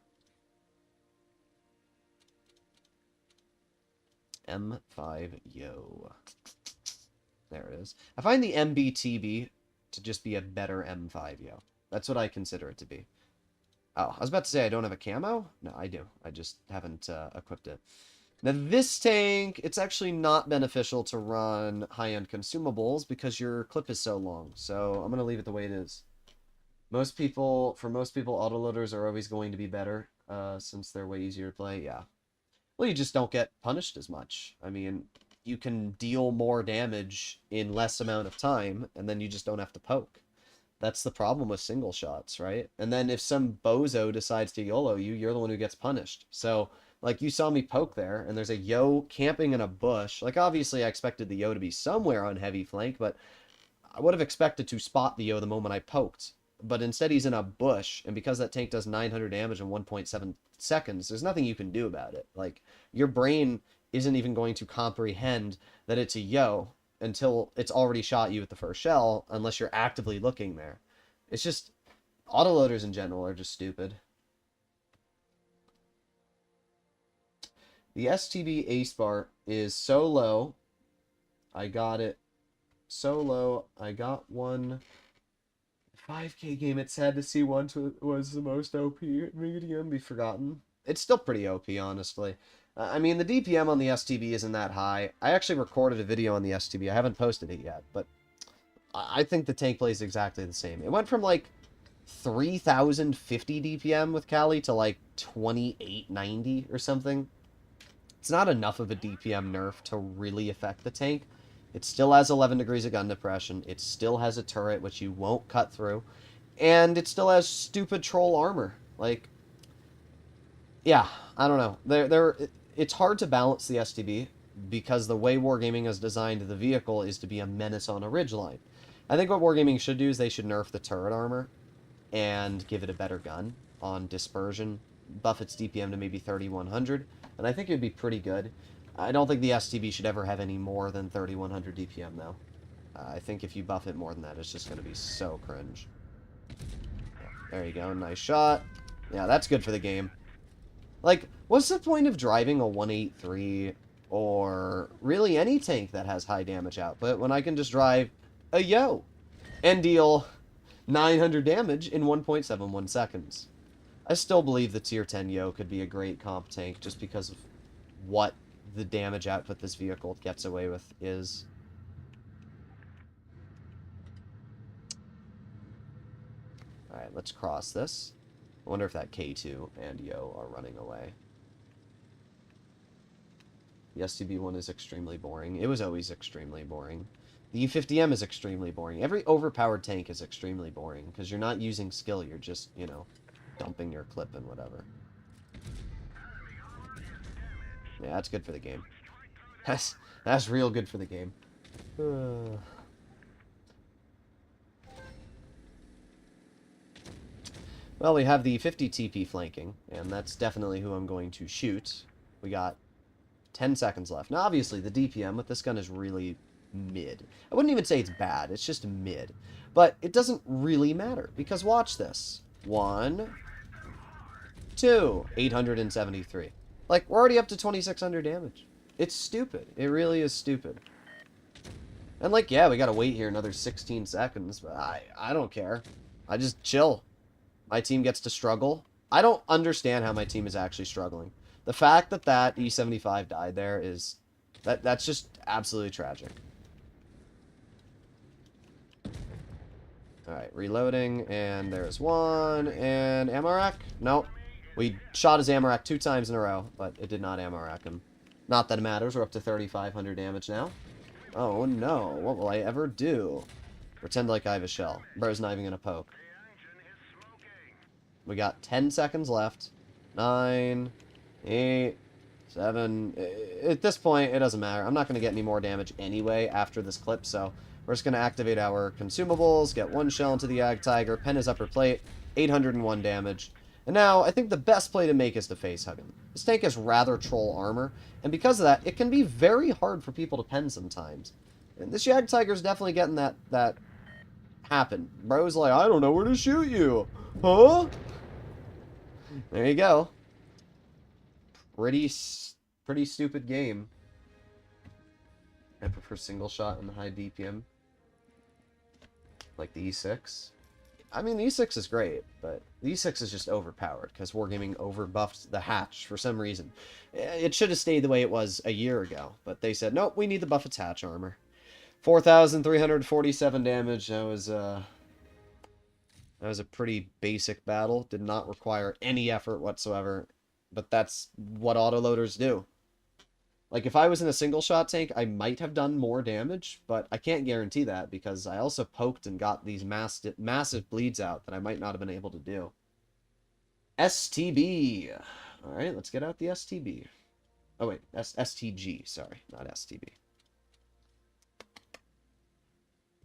M5Yo. There it is. I find the MBTB to just be a better M5Yo. That's what I consider it to be. Oh, I was about to say I don't have a camo? No, I do. I just haven't equipped it. Now, this tank, it's actually not beneficial to run high-end consumables because your clip is so long. So I'm going to leave it the way it is. For most people, autoloaders are always going to be better since they're way easier to play. Yeah. Well, you just don't get punished as much. I mean, you can deal more damage in less amount of time, and then you just don't have to poke. That's the problem with single shots, right? And then if some bozo decides to YOLO you, you're the one who gets punished. So, like, you saw me poke there, and there's a Yo camping in a bush. Like, obviously, I expected the Yo to be somewhere on heavy flank, but I would have expected to spot the Yo the moment I poked. But instead, he's in a bush, and because that tank does 900 damage in 1.7 seconds, there's nothing you can do about it. Like, your brain isn't even going to comprehend that it's a Yo until it's already shot you with the first shell, unless you're actively looking there. It's just, autoloaders in general are just stupid. The STB ace bar is so low. I got it so low. I got one 5K game. It sad to see one was the most OP medium be forgotten. It's still pretty OP, honestly. I mean, the DPM on the STB isn't that high. I actually recorded a video on the STB. I haven't posted it yet, but I think the tank plays exactly the same. It went from like 3,050 DPM with Cali to like 2,890 or something. It's not enough of a DPM nerf to really affect the tank. It still has 11 degrees of gun depression. It still has a turret, which you won't cut through. And it still has stupid troll armor. Like, yeah, I don't know. It's hard to balance the STB because the way Wargaming has designed the vehicle is to be a menace on a ridgeline. I think what Wargaming should do is they should nerf the turret armor and give it a better gun on dispersion. Buff its DPM to maybe 3,100, and I think it would be pretty good. I don't think the STB should ever have any more than 3,100 DPM, though. I think if you buff it more than that, it's just going to be so cringe. There you go, nice shot. Yeah, that's good for the game. Like, what's the point of driving a 183 or really any tank that has high damage output when I can just drive a Yo and deal 900 damage in 1.71 seconds? I still believe the tier 10 Yo could be a great comp tank just because of what the damage output this vehicle gets away with is. Alright, let's cross this. I wonder if that K2 and Yo are running away. The STB one is extremely boring. It was always extremely boring. The E50M is extremely boring. Every overpowered tank is extremely boring because you're not using skill. You're just, you know, dumping your clip and whatever. Yeah, that's good for the game. That's real good for the game. Well, we have the 50 TP flanking, and that's definitely who I'm going to shoot. We got 10 seconds left. Now, obviously, the DPM with this gun is really mid. I wouldn't even say it's bad. It's just mid. But it doesn't really matter, because watch this. 1, 2, 873. Like, we're already up to 2,600 damage. It's stupid. It really is stupid. And, like, yeah, we gotta wait here another 16 seconds, but I don't care. I just chill. My team gets to struggle. I don't understand how my team is actually struggling. The fact that that E75 died there is... That's just absolutely tragic. Alright, reloading, and there's one, and ammo rack? Nope. We shot his ammo rack 2 times in a row, but it did not ammo rack him. Not that it matters, we're up to 3,500 damage now. Oh no, what will I ever do? Pretend like I have a shell. Bro's not even gonna poke. We got 10 seconds left. 9, 8, 7... At this point, it doesn't matter. I'm not going to get any more damage anyway after this clip, so we're just going to activate our consumables, get 1 shell into the Ag Tiger, pen his upper plate, 801 damage. And now, I think the best play to make is to face hug him. This tank has rather troll armor, and because of that, it can be very hard for people to pen sometimes. And this Jag Tiger's definitely getting that happen. Bro's like, I don't know where to shoot you. Huh? There you go. Pretty stupid game. I prefer single shot and high DPM. Like the E6. I mean, the E6 is great, but the E6 is just overpowered because Wargaming overbuffed the hatch for some reason. It should have stayed the way it was a year ago, but they said, nope, we need to buff its hatch armor. 4,347 damage. That was a pretty basic battle. Did not require any effort whatsoever, but that's what autoloaders do. Like, if I was in a single-shot tank, I might have done more damage, but I can't guarantee that, because I also poked and got these massive bleeds out that I might not have been able to do. STB! Alright, let's get out the STB. Oh, wait, STG, sorry, not STB.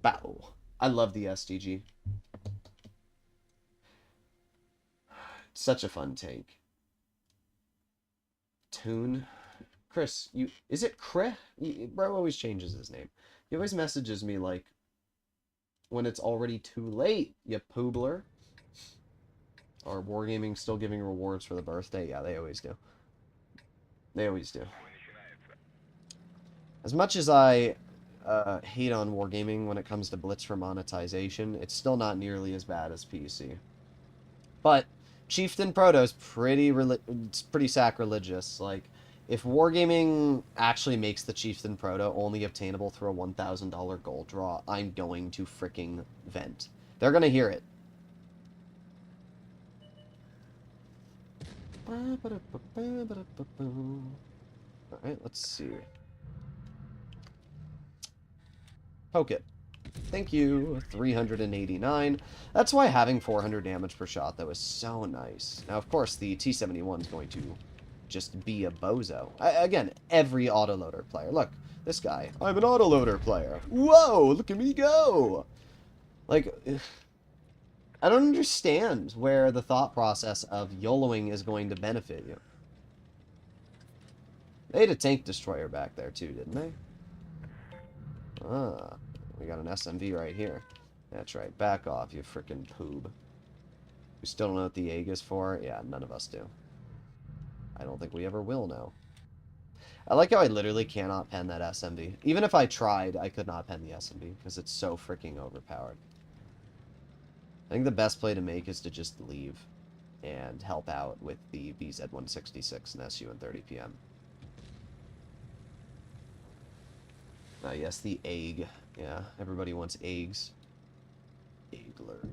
Bow. I love the STG. Such a fun tank. Tune... Chris, is it Chris? Bro always changes his name. He always messages me like when it's already too late, you poobler. Are Wargaming still giving rewards for the birthday? Yeah, they always do. They always do. As much as I hate on Wargaming when it comes to Blitz for monetization, it's still not nearly as bad as PC. But Chieftain Proto is pretty sacrilegious. Like, if Wargaming actually makes the Chieftain Proto only obtainable through a $1,000 gold draw, I'm going to freaking vent. They're going to hear it. Alright, let's see. Poke it. Thank you. 389. That's why having 400 damage per shot, that was so nice. Now, of course, the T-71 is going to just be a bozo. Again, every autoloader player. Look, this guy. I'm an autoloader player. Whoa, look at me go! Like, I don't understand where the thought process of YOLOing is going to benefit you. They had a tank destroyer back there too, didn't they? Ah, we got an SMV right here. That's right, back off, you frickin' poob. We still don't know what the egg is for? Yeah, none of us do. I don't think we ever will know. I like how I literally cannot pen that SMB. Even if I tried, I could not pen the SMB because it's so freaking overpowered. I think the best play to make is to just leave and help out with the BZ-166 and SU and 30 PM. Ah, yes, the egg. Yeah, everybody wants eggs. Eggler.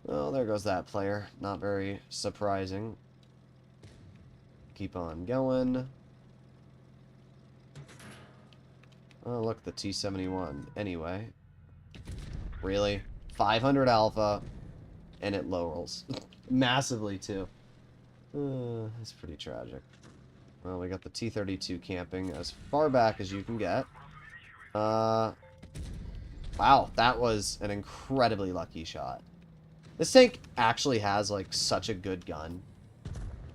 Well, there goes that player. Not very surprising. Keep on going. Oh, look, the T-71. Anyway. Really? 500 alpha, and it lowers. Massively, too. That's pretty tragic. Well, we got the T-32 camping as far back as you can get. Wow, that was an incredibly lucky shot. This tank actually has, like, such a good gun.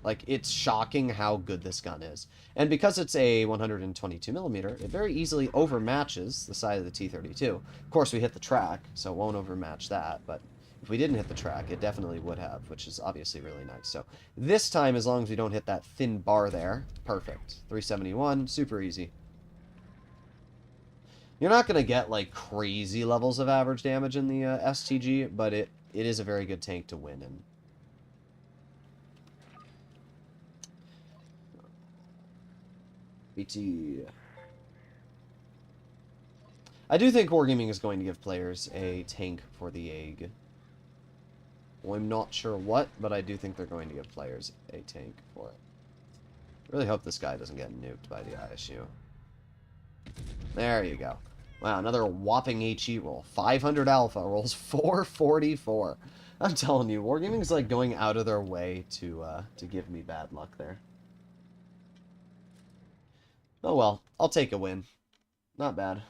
Like, it's shocking how good this gun is. And because it's a 122mm, it very easily overmatches the side of the T-32. Of course, we hit the track, so it won't overmatch that, but if we didn't hit the track, it definitely would have, which is obviously really nice. So this time, as long as we don't hit that thin bar there, perfect. 371, super easy. You're not going to get, like, crazy levels of average damage in the STG, but it is a very good tank to win in. BT. I do think Wargaming is going to give players a tank for the egg. Well, I'm not sure what, but I do think they're going to give players a tank for it. I really hope this guy doesn't get nuked by the ISU. There you go. Wow, another whopping HE roll. 500 alpha rolls 444. I'm telling you, Wargaming is like going out of their way to give me bad luck there. Oh well, I'll take a win. Not bad.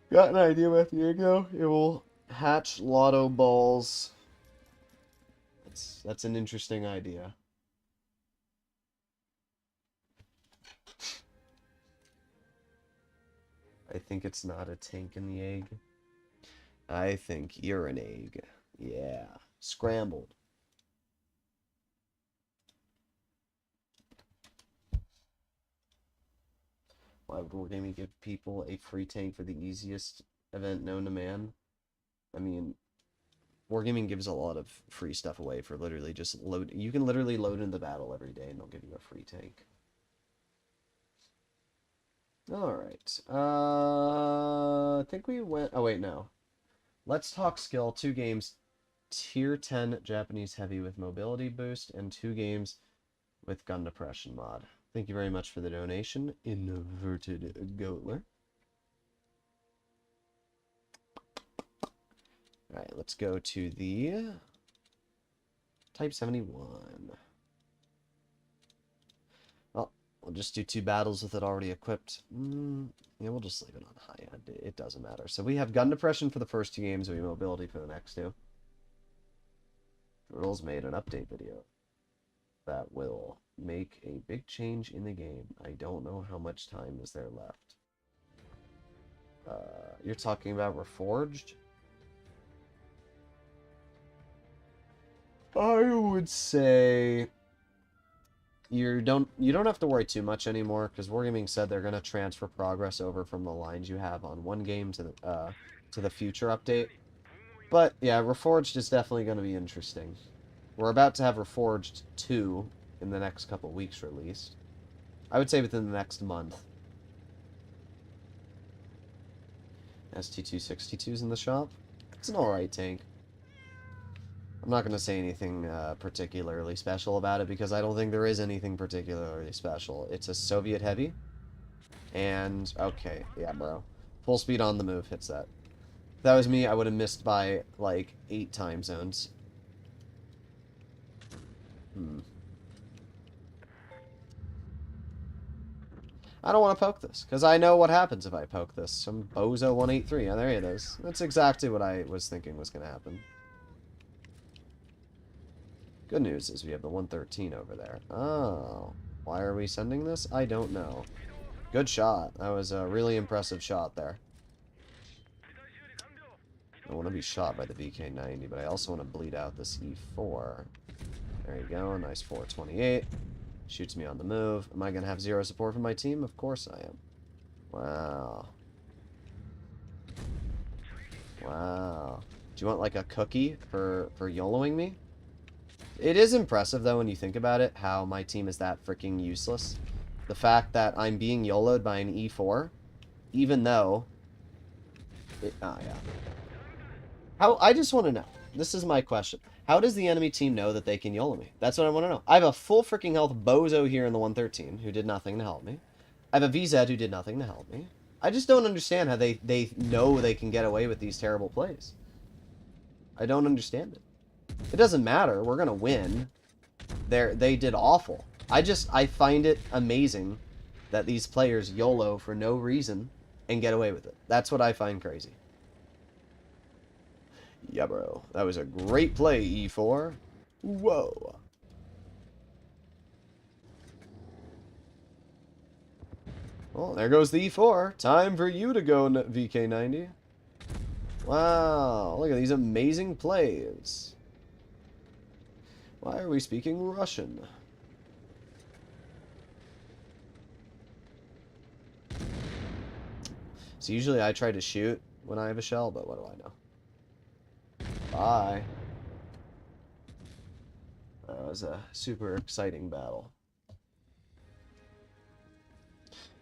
Got an idea with the egg though? It will hatch lotto balls That's an interesting idea. I think it's not a tank in the egg. I think you're an egg. Yeah. Scrambled. Why would Wargaming give people a free tank for the easiest event known to man? I mean, Wargaming gives a lot of free stuff away for literally just load. You can literally load into battle every day and they'll give you a free tank. Alright. I think we went... Oh, wait, no. Let's talk skill. 2 games. Tier 10 Japanese heavy with mobility boost and 2 games with gun depression mod. Thank you very much for the donation, Inverted Goatler. Alright, let's go to the Type 71. Well, we'll just do 2 battles with it already equipped. Yeah, we'll just leave it on high end. It doesn't matter. So we have gun depression for the first 2 games, we have mobility for the next 2. Droodles made an update video that will make a big change in the game. I don't know how much time is there left. You're talking about Reforged? I would say you don't have to worry too much anymore, because Wargaming said they're going to transfer progress over from the lines you have on one game to the future update. But yeah, Reforged is definitely going to be interesting. We're about to have Reforged 2 in the next couple weeks released. I would say within the next month. ST-262's in the shop. It's an alright tank. I'm not going to say anything particularly special about it because I don't think there is anything particularly special. It's a Soviet heavy. And, okay, yeah, bro. Full speed on the move hits that. If that was me, I would have missed by, like, 8 time zones. I don't want to poke this, because I know what happens if I poke this. Some Bozo 183. Oh, there it is. That's exactly what I was thinking was going to happen. Good news is we have the 113 over there. Oh. Why are we sending this? I don't know. Good shot. That was a really impressive shot there. I want to be shot by the VK-90, but I also want to bleed out this E4. There you go. Nice 428. Shoots me on the move. Am I going to have 0 support from my team? Of course I am. Wow. Wow. Do you want, like, a cookie for YOLOing me? It is impressive, though, when you think about it, how my team is that freaking useless. The fact that I'm being YOLO'd by an E4, even though... oh, yeah. I just want to know. This is my question. How does the enemy team know that they can YOLO me? That's what I want to know. I have a full freaking health Bozo here in the 113, who did nothing to help me. I have a VZ who did nothing to help me. I just don't understand how they know they can get away with these terrible plays. I don't understand it. It doesn't matter. We're going to win. They did awful. I find it amazing that these players YOLO for no reason and get away with it. That's what I find crazy. Yeah, bro. That was a great play, E4. Whoa. Well, there goes the E4. Time for you to go, VK90. Wow. Look at these amazing plays. Why are we speaking Russian? So usually I try to shoot when I have a shell, but what do I know? Bye. That was a super exciting battle.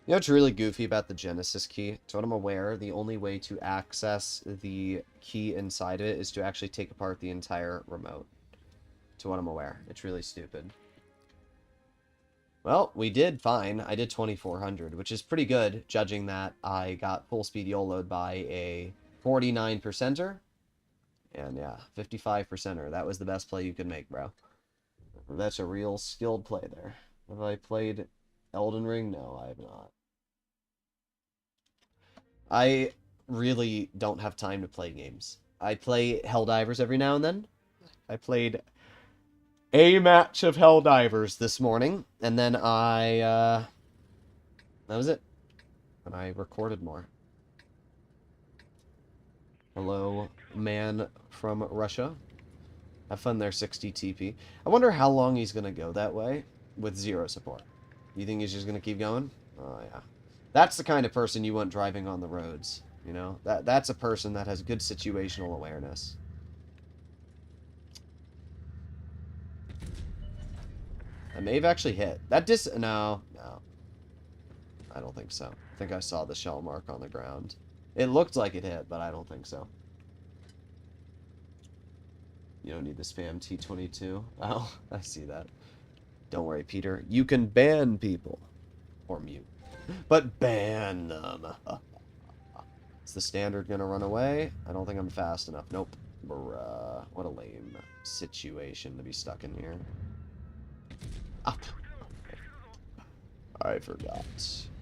You know what's really goofy about the Genesis key? To what I'm aware, the only way to access the key inside of it is to actually take apart the entire remote. To what I'm aware. It's really stupid. Well, we did fine. I did 2400, which is pretty good, judging that I got full speed YOLO'd by a 49%er. And yeah, 55%er. That was the best play you could make, bro. That's a real skilled play there. Have I played Elden Ring? No, I have not. I really don't have time to play games. I play Helldivers every now and then. I played a match of Helldivers this morning, and then that was it. And I recorded more. Hello, man from Russia. Have fun there, 60 TP. I wonder how long he's going to go that way with 0 support. You think he's just going to keep going? Oh, yeah. That's the kind of person you want driving on the roads, you know? That's a person that has good situational awareness. I may have actually hit. No. I don't think so. I think I saw the shell mark on the ground. It looked like it hit, but I don't think so. You don't need the spam T22. Oh, I see that. Don't worry, Peter. You can ban people. Or mute. But ban them. Is the standard gonna run away? I don't think I'm fast enough. Nope. Bruh. What a lame situation to be stuck in here. Up. I forgot.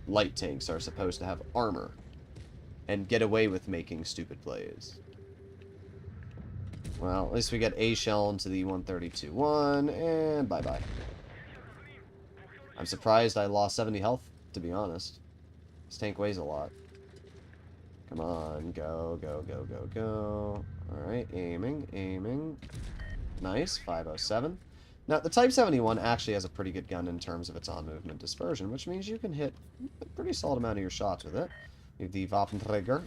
Light tanks are supposed to have armor. And get away with making stupid plays. Well, at least we get a shell into the 132-1, and bye-bye. I'm surprised I lost 70 health, to be honest. This tank weighs a lot. Come on, go, go, go, go, go. Alright, aiming. Nice, 507. Now, the Type 71 actually has a pretty good gun in terms of its on-movement dispersion, which means you can hit a pretty solid amount of your shots with it. You have the Waffenträger,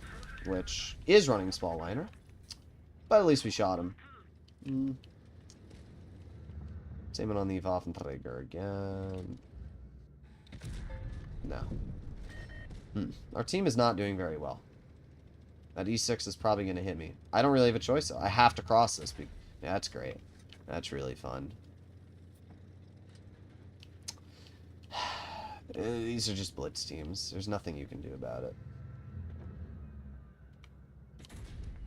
which is running Spaliner. But at least we shot him. Same on the Waffenträger again. No. Our team is not doing very well. That E6 is probably going to hit me. I don't really have a choice, though. I have to cross this. Yeah, that's great. That's really fun. These are just blitz teams. There's nothing you can do about it.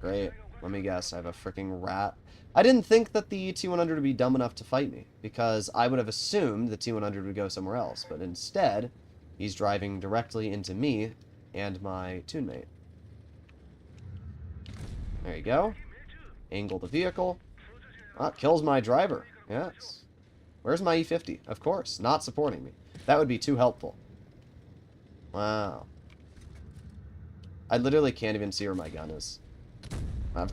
Great. Let me guess. I have a freaking rat. I didn't think that the T100 would be dumb enough to fight me, because I would have assumed the T100 would go somewhere else. But instead, he's driving directly into me and my tune mate. There you go. Angle the vehicle. Ah, kills my driver. Yes. Where's my E50? Of course. Not supporting me. That would be too helpful. Wow. I literally can't even see where my gun is.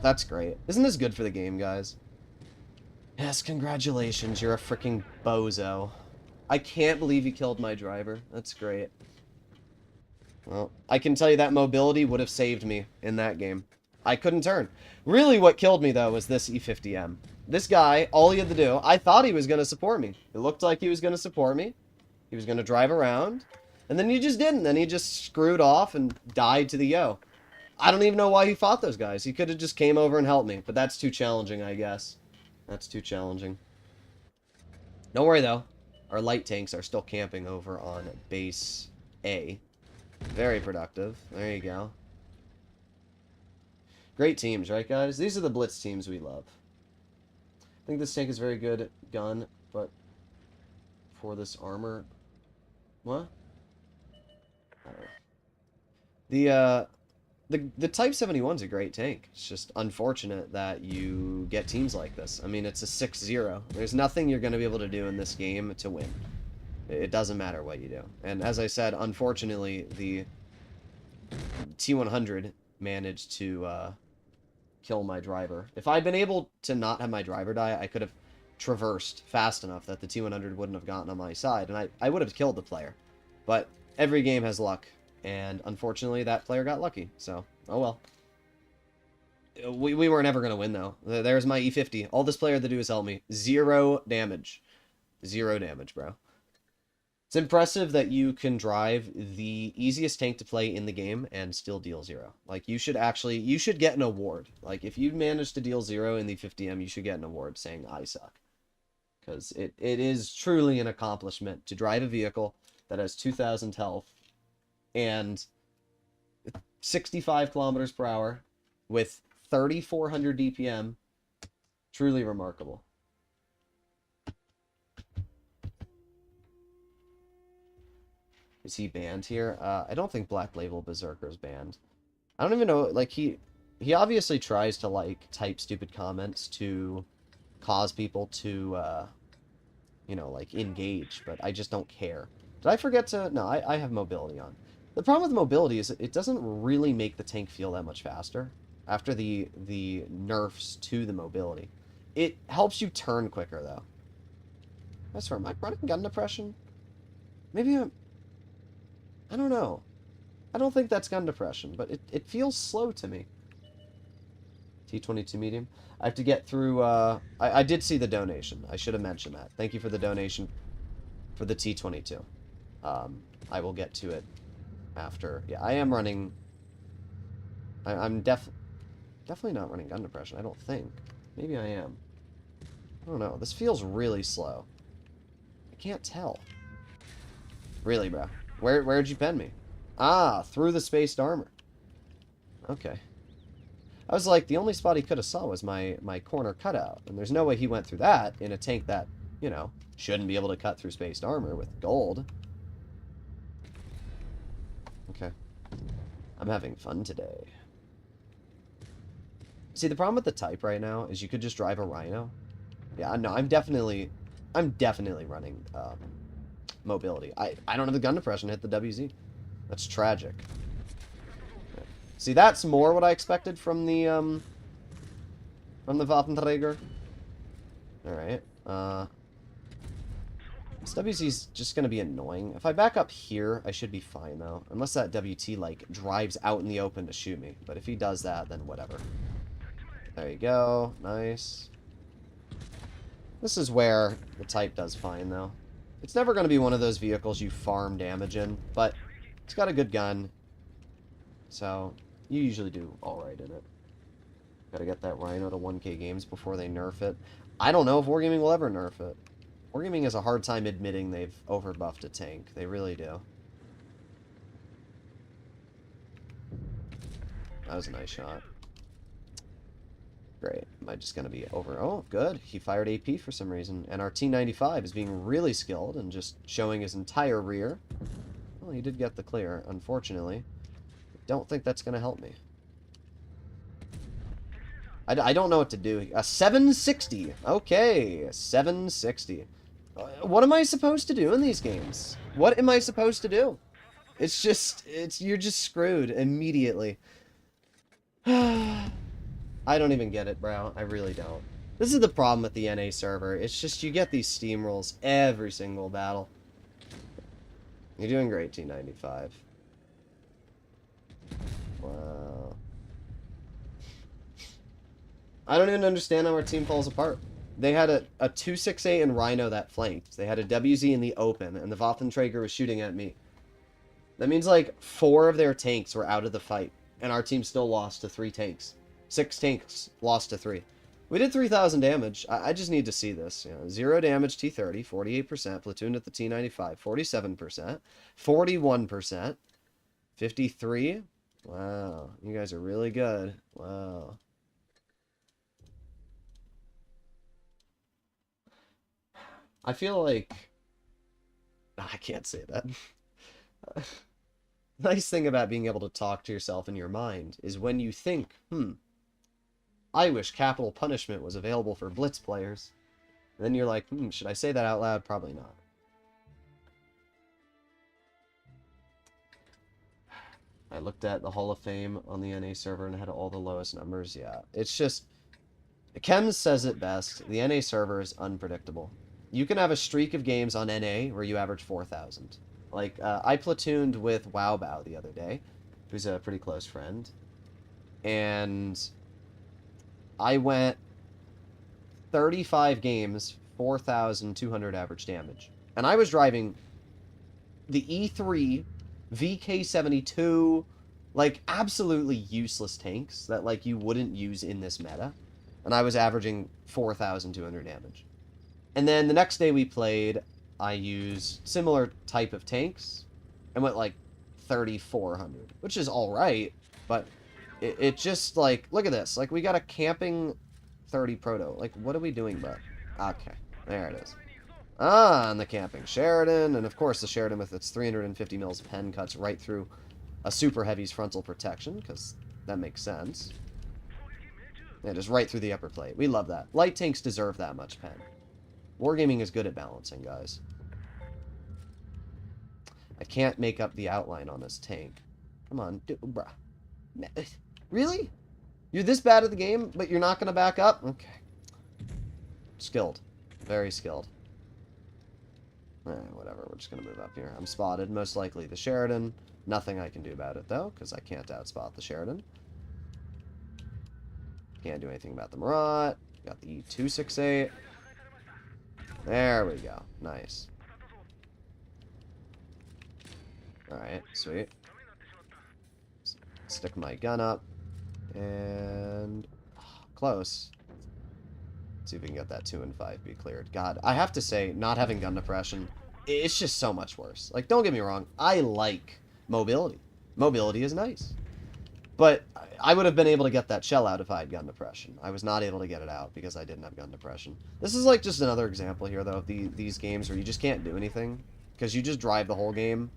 That's great. Isn't this good for the game, guys? Yes, congratulations. You're a freaking bozo. I can't believe you killed my driver. That's great. Well, I can tell you that mobility would have saved me in that game. I couldn't turn. Really, what killed me, though, was this E50M. This guy, all he had to do, I thought he was going to support me. It looked like he was going to support me. He was going to drive around. And then he just didn't. Then he just screwed off and died to the yo. I don't even know why he fought those guys. He could have just came over and helped me. But that's too challenging, I guess. That's too challenging. Don't worry, though. Our light tanks are still camping over on base A. Very productive. There you go. Great teams, right, guys? These are the blitz teams we love. I think this tank is very good gun, but for this armor... What? I don't know. The Type 71's a great tank. It's just unfortunate that you get teams like this. I mean, it's a 6-0. There's nothing you're going to be able to do in this game to win. It doesn't matter what you do. And as I said, unfortunately, the T100 managed to kill my driver. If I'd been able to not have my driver die, I could have traversed fast enough that the T100 wouldn't have gotten on my side, and I would have killed the player. But every game has luck, and unfortunately that player got lucky, so oh well. We weren't ever going to win, though. There's my E50. All this player had to do is help me. 0 damage. 0 damage, bro. It's impressive that you can drive the easiest tank to play in the game and still deal 0. Like, you should get an award. Like, if you manage to deal 0 in the 50M, you should get an award saying, I suck. Because it is truly an accomplishment to drive a vehicle that has 2,000 health and 65 kilometers per hour with 3,400 DPM. Truly remarkable. Is he banned here? I don't think Black Label Berserker is banned. I don't even know, like, he obviously tries to, like, type stupid comments to cause people to, you know, like, engage, but I just don't care. Did I forget to... No, I have mobility on. The problem with mobility is it doesn't really make the tank feel that much faster after the nerfs to the mobility. It helps you turn quicker, though. I swear, am I running gun depression? Maybe I'm... I don't know. I don't think that's gun depression, but it feels slow to me. T22 medium. I have to get through... I did see the donation. I should have mentioned that. Thank you for the donation for the T22. I will get to it after. Yeah, I am running... I'm definitely not running gun depression, I don't think. Maybe I am. I don't know. This feels really slow. I can't tell. Really, bro. Where'd you pen me? Ah, through the spaced armor. Okay. I was like, the only spot he could have saw was my corner cutout. And there's no way he went through that in a tank that, you know, shouldn't be able to cut through spaced armor with gold. Okay. I'm having fun today. See, the problem with the type right now is you could just drive a Rhino. Yeah, no, I'm definitely running mobility. I don't have the gun depression hit the WZ. That's tragic. Okay. See, that's more what I expected from the Waffenträger. Alright. This WZ's just gonna be annoying. If I back up here, I should be fine, though. Unless that WT, like, drives out in the open to shoot me. But if he does that, then whatever. There you go. Nice. This is where the type does fine, though. It's never going to be one of those vehicles you farm damage in, but it's got a good gun. So, you usually do alright in it. Gotta get that Rhino to 1K games before they nerf it. I don't know if Wargaming will ever nerf it. Wargaming has a hard time admitting they've overbuffed a tank. They really do. That was a nice shot. Great. Am I just going to be over? Oh, good. He fired AP for some reason. And our T95 is being really skilled and just showing his entire rear. Well, he did get the clear, unfortunately. Don't think that's going to help me. I don't know what to do. A 760. Okay, 760. What am I supposed to do in these games? What am I supposed to do? It's just, you're just screwed immediately. I don't even get it, bro. I really don't. This is the problem with the NA server. It's just you get these steamrolls every single battle. You're doing great, T95. Wow. I don't even understand how our team falls apart. They had a 268 and Rhino that flanked. They had a WZ in the open, and the Waffenträger was shooting at me. That means, like, 4 of their tanks were out of the fight, and our team still lost to 3 tanks. 6 tanks lost to 3. We did 3,000 damage. I just need to see this. You know, 0 damage T30, 48%. Platoon at the T95, 47%. 41%. 53. Wow. You guys are really good. Wow. I feel like... I can't say that. Nice thing about being able to talk to yourself in your mind is when you think, I wish capital punishment was available for Blitz players. And then you're like, should I say that out loud? Probably not. I looked at the Hall of Fame on the NA server and had all the lowest numbers. Yeah, it's just... Chems says it best. The NA server is unpredictable. You can have a streak of games on NA where you average 4,000. Like, I platooned with Wowbow the other day, who's a pretty close friend. And I went 35 games, 4,200 average damage. And I was driving the E3, VK72, like, absolutely useless tanks that, like, you wouldn't use in this meta. And I was averaging 4,200 damage. And then the next day we played, I used similar type of tanks and went like 3,400, which is alright, but it just like, look at this. Like, we got a camping 30 proto. Like, what are we doing, bro? Okay, there it is. Ah, and the camping Sheridan, and of course the Sheridan with its 350 mils pen cuts right through a super heavy's frontal protection, because that makes sense. Yeah, just right through the upper plate. We love that. Light tanks deserve that much pen. Wargaming is good at balancing, guys. I can't make up the outline on this tank. Come on, bruh. Really? You're this bad at the game, but you're not going to back up? Okay. Skilled. Very skilled. Whatever, we're just going to move up here. I'm spotted, most likely the Sheridan. Nothing I can do about it, though, because I can't outspot the Sheridan. Can't do anything about the Marat. Got the E268. There we go. Nice. Alright, sweet. Stick my gun up. And... close. Let's see if we can get that 2 and 5B cleared. God, I have to say, not having gun depression, it's just so much worse. Like, don't get me wrong. I like mobility. Mobility is nice. But I would have been able to get that shell out if I had gun depression. I was not able to get it out because I didn't have gun depression. This is like just another example here, though, of these games where you just can't do anything. Because you just drive the whole game.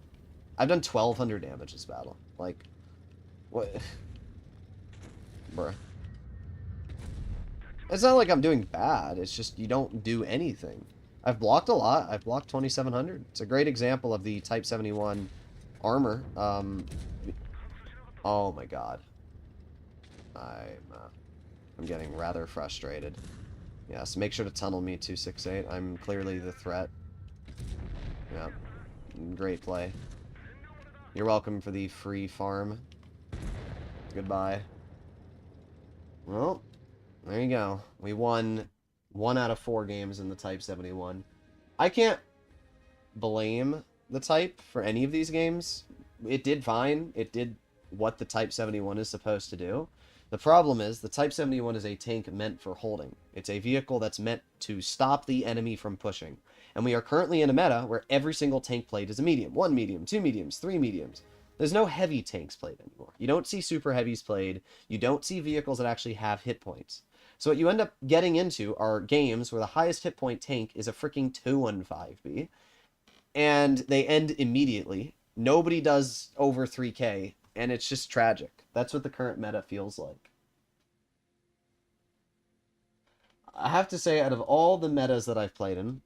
I've done 1,200 damage this battle. Like, what? Bruh. It's not like I'm doing bad. It's just you don't do anything. I've blocked a lot. I've blocked 2,700. It's a great example of the Type 71 armor. Oh my god. I'm getting rather frustrated. Yes, make sure to tunnel me 268. I'm clearly the threat. Yeah. Great play. You're welcome for the free farm. Goodbye. Well, there you go. We won 1 out of 4 games in the Type 71. I can't blame the Type for any of these games. It did fine. It did what the Type 71 is supposed to do. The problem is, the Type 71 is a tank meant for holding. It's a vehicle that's meant to stop the enemy from pushing. And we are currently in a meta where every single tank played is a medium. 1 medium, 2 mediums, 3 mediums. There's no heavy tanks played anymore. You don't see super heavies played. You don't see vehicles that actually have hit points. So what you end up getting into are games where the highest hit point tank is a freaking 215B. And they end immediately. Nobody does over 3k. And it's just tragic. That's what the current meta feels like. I have to say, out of all the metas that I've played in,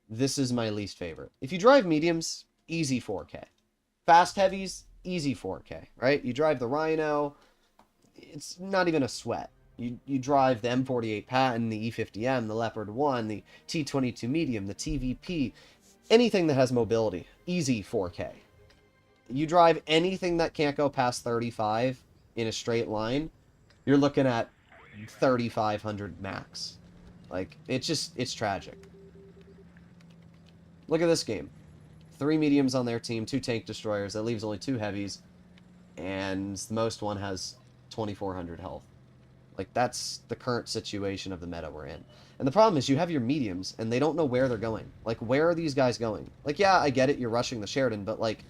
this is my least favorite. If you drive mediums, easy 4k. Fast heavies, easy 4k, right? You drive the Rhino, it's not even a sweat. You drive the M48 Patton, the E50M, the Leopard 1, the T22 Medium, the TVP, anything that has mobility, easy 4k. You drive anything that can't go past 35 in a straight line, you're looking at 3,500 max. Like, it's tragic. Look at this game. 3 mediums on their team, 2 tank destroyers. That leaves only 2 heavies. And the most one has 2,400 health. Like, that's the current situation of the meta we're in. And the problem is you have your mediums, and they don't know where they're going. Like, where are these guys going? Like, yeah, I get it, you're rushing the Sheridan, but, like,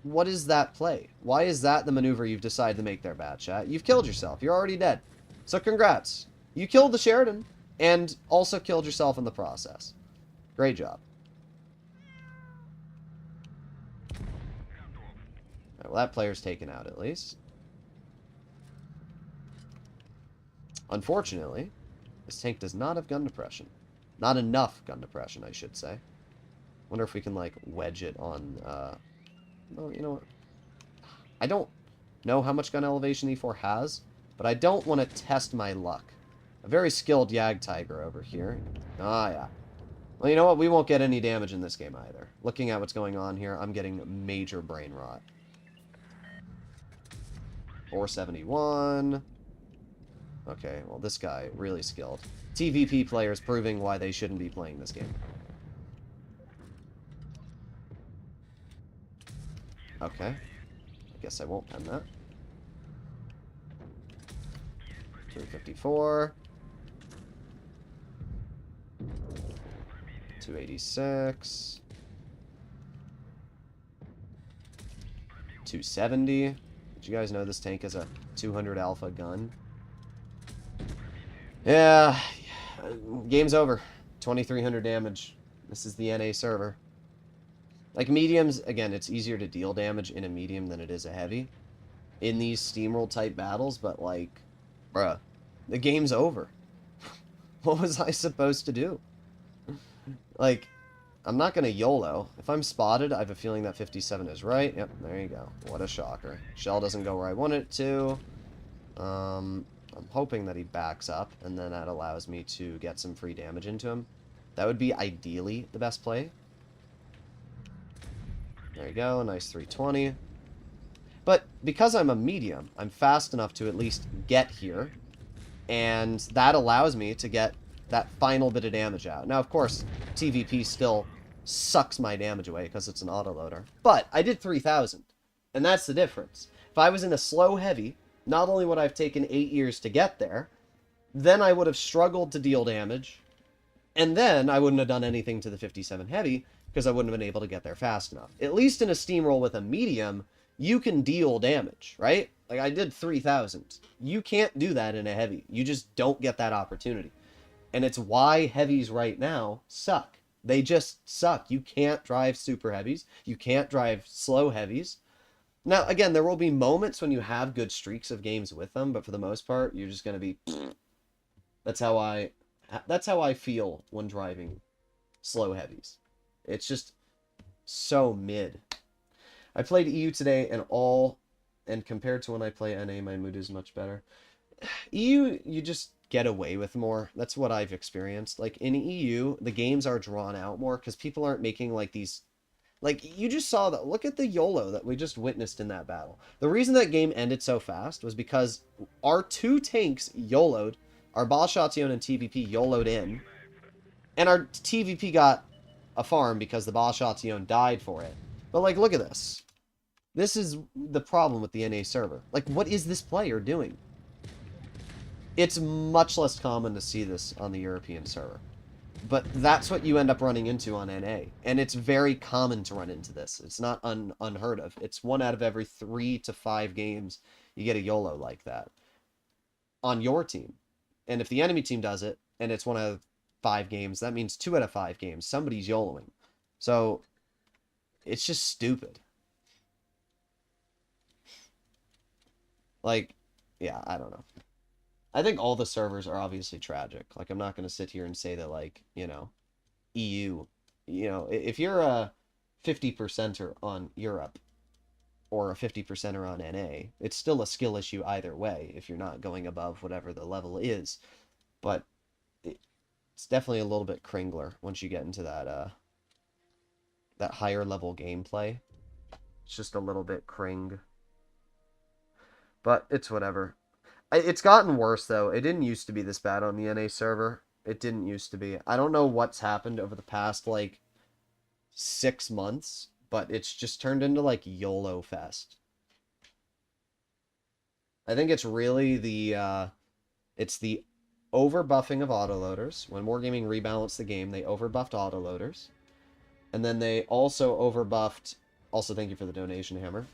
what is that play? Why is that the maneuver you've decided to make there, Bad Chat? You've killed yourself. You're already dead. So congrats. You killed the Sheridan, and also killed yourself in the process. Great job. Right, well, that player's taken out, at least. Unfortunately, this tank does not have gun depression. Not enough gun depression, I should say. Wonder if we can, like, wedge it on, oh, you know what? I don't know how much gun elevation E4 has, but I don't want to test my luck. A very skilled Yag Tiger over here. Ah, yeah. Well, you know what? We won't get any damage in this game either. Looking at what's going on here, I'm getting major brain rot. 471. Okay, well, this guy, really skilled. TVP players proving why they shouldn't be playing this game. Okay. I guess I won't pen that. 354. 286. 270. Did you guys know this tank is a 200 alpha gun? Yeah. Game's over. 2,300 damage. This is the NA server. Like, mediums, again, it's easier to deal damage in a medium than it is a heavy in these steamroll type battles, but, like, bruh, the game's over. What was I supposed to do? Like, I'm not going to YOLO. If I'm spotted, I have a feeling that 57 is right. Yep, there you go. What a shocker. Shell doesn't go where I want it to. I'm hoping that he backs up, and then that allows me to get some free damage into him. That would be ideally the best play. There you go, nice 320. But because I'm a medium, I'm fast enough to at least get here, and that allows me to get that final bit of damage out. Now, of course, TVP still sucks my damage away because it's an autoloader, but I did 3,000, and that's the difference. If I was in a slow heavy, not only would I have taken 8 years to get there, then I would have struggled to deal damage, and then I wouldn't have done anything to the 57 heavy because I wouldn't have been able to get there fast enough. At least in a steamroll with a medium, you can deal damage, right? Like, I did 3,000. You can't do that in a heavy. You just don't get that opportunity. And it's why heavies right now suck. They just suck. You can't drive super heavies. You can't drive slow heavies. Now, again, there will be moments when you have good streaks of games with them, but for the most part, you're just going to be... That's how I feel when driving slow heavies. It's just so mid. I played EU today and compared to when I play NA, my mood is much better. EU, you just get away with more. That's what I've experienced. Like, in EU, the games are drawn out more because people aren't making, like, these... Like, you just saw that. Look at the YOLO that we just witnessed in that battle. The reason that game ended so fast was because our two tanks YOLO'd, our Balshation and TVP YOLO'd in, and our TVP got a farm because the Balshation died for it. But, like, look at this. This is the problem with the NA server. Like, what is this player doing? It's much less common to see this on the European server. But that's what you end up running into on NA. And it's very common to run into this. It's not unheard of. It's 1 out of every 3 to 5 games you get a YOLO like that. On your team. And if the enemy team does it, and it's 1 out of 5 games, that means 2 out of 5 games. Somebody's YOLOing. So, it's just stupid. Like, yeah, I don't know. I think all the servers are obviously tragic. Like, I'm not going to sit here and say that, like, you know, EU, you know, if you're a 50%er on Europe or a 50%er on NA, it's still a skill issue either way if you're not going above whatever the level is. But it's definitely a little bit cringler once you get into that higher level gameplay. It's just a little bit cring. But it's whatever. It's gotten worse, though. It didn't used to be this bad on the NA server. It didn't used to be. I don't know what's happened over the past, like, 6 months, but it's just turned into, like, YOLO fest. I think it's really it's the overbuffing of autoloaders. When Wargaming rebalanced the game, they overbuffed autoloaders. And then they also overbuffed... Also, thank you for the donation, Hammer.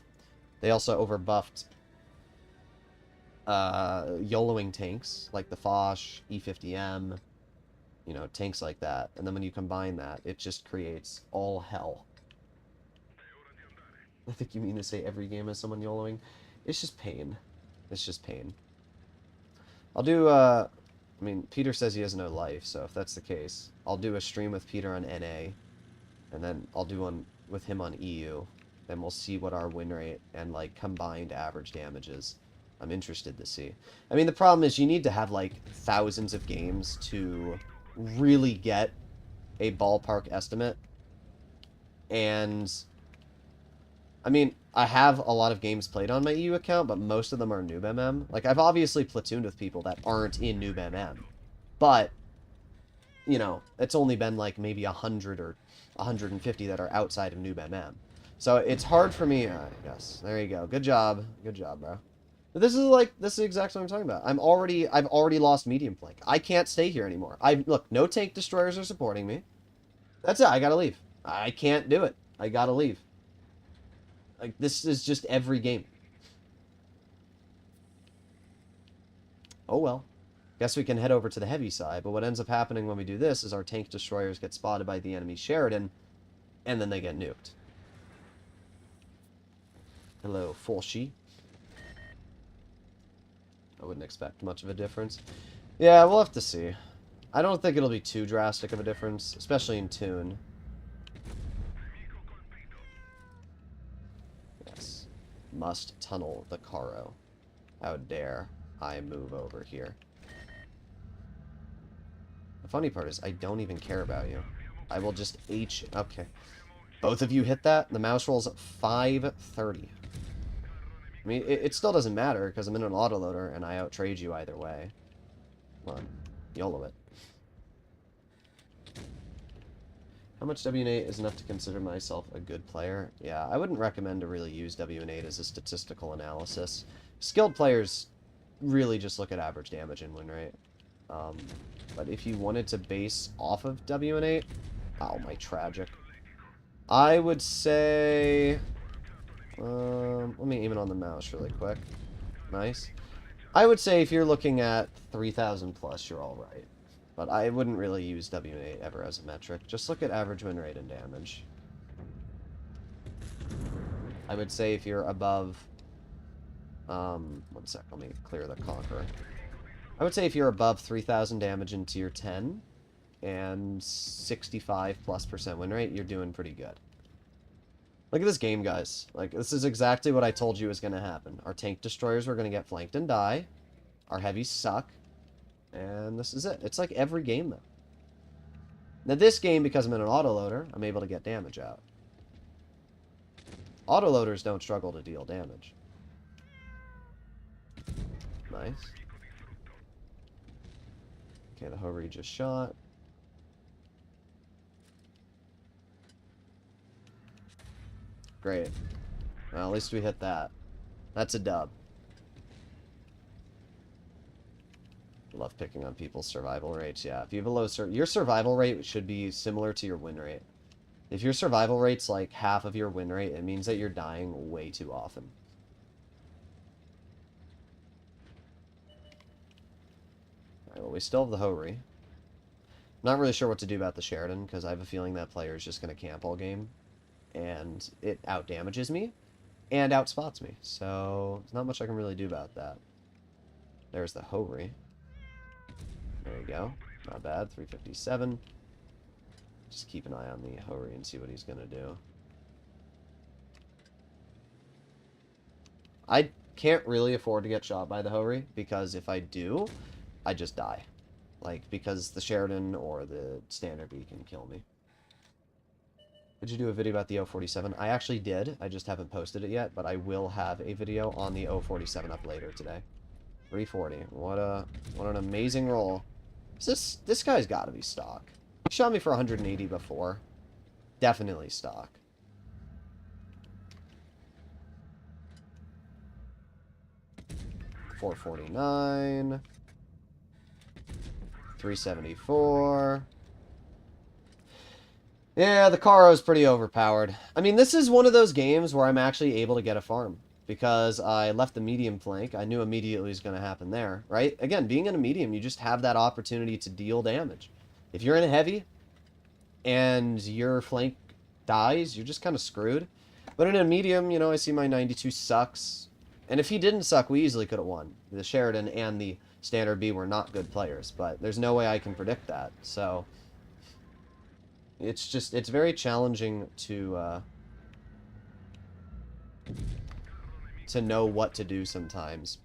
They also overbuffed... YOLOing tanks, like the Foch, E50M, you know, tanks like that. And then when you combine that, it just creates all hell. I think you mean to say every game has someone YOLOing. It's just pain. It's just pain. I'll do, I mean, Peter says he has no life, so if that's the case, I'll do a stream with Peter on NA, and then I'll do one with him on EU, then we'll see what our win rate and, like, combined average damage is. I'm interested to see. I mean, the problem is you need to have, like, thousands of games to really get a ballpark estimate. And, I mean, I have a lot of games played on my EU account, but most of them are Noob MM. Like, I've obviously platooned with people that aren't in Noob MM. But, you know, it's only been, like, maybe 100 or 150 that are outside of Noob MM. So it's hard for me... yes, there you go. Good job. Good job, bro. But this is exactly what I'm talking about. I've already lost medium flank. I can't stay here anymore. Look, no tank destroyers are supporting me. That's it. I gotta leave. I can't do it. I gotta leave. Like, this is just every game. Oh well. Guess we can head over to the heavy side, but what ends up happening when we do this is our tank destroyers get spotted by the enemy Sheridan, and then they get nuked. Hello, Fulshi. I wouldn't expect much of a difference. Yeah, we'll have to see. I don't think it'll be too drastic of a difference, especially in tune. Yes. Must tunnel the Caro. How dare I move over here. The funny part is I don't even care about you. I will just H... Okay. Both of you hit that? The mouse rolls 530. I mean, it still doesn't matter, because I'm in an autoloader, and I outtrade you either way. Come on. YOLO it. How much W8 is enough to consider myself a good player? Yeah, I wouldn't recommend to really use W8 as a statistical analysis. Skilled players really just look at average damage and win rate. But if you wanted to base off of W8... Oh, my tragic. I would say... let me aim it on the mouse really quick. Nice. I would say if you're looking at 3,000 plus, you're alright. But I wouldn't really use W8 ever as a metric. Just look at average win rate and damage. I would say if you're above... one sec, let me clear the Conqueror. I would say if you're above 3,000 damage in tier 10 and 65+% win rate, you're doing pretty good. Look at this game, guys. Like, this is exactly what I told you was going to happen. Our tank destroyers were going to get flanked and die. Our heavies suck. And this is it. It's like every game, though. Now, this game, because I'm in an autoloader, I'm able to get damage out. Autoloaders don't struggle to deal damage. Nice. Okay, the Hover just shot. Great. Well, at least we hit that. That's a dub. Love picking on people's survival rates. Yeah, if you have a low... your survival rate should be similar to your win rate. If your survival rate's like half of your win rate, it means that you're dying way too often. Alright, well, we still have the Hori. Not really sure what to do about the Sheridan, because I have a feeling that player is just going to camp all game. And it outdamages me, and outspots me. So, there's not much I can really do about that. There's the Hori. There you go. Not bad. 357. Just keep an eye on the Hori and see what he's going to do. I can't really afford to get shot by the Hori, because if I do, I just die. Like, because the Sheridan or the Standard B can kill me. Did you do a video about the 047? I actually did. I just haven't posted it yet, but I will have a video on the 047 up later today. 340. What an amazing roll. This guy's got to be stock. He shot me for 180 before. Definitely stock. $449. 374. Yeah, the Caro's pretty overpowered. I mean, this is one of those games where I'm actually able to get a farm. Because I left the medium flank. I knew immediately was going to happen there, right? Again, being in a medium, you just have that opportunity to deal damage. If you're in a heavy and your flank dies, you're just kind of screwed. But in a medium, you know, I see my 92 sucks. And if he didn't suck, we easily could have won. The Sheridan and the Standard B were not good players, but there's no way I can predict that. So, it's just, it's very challenging to know what to do sometimes.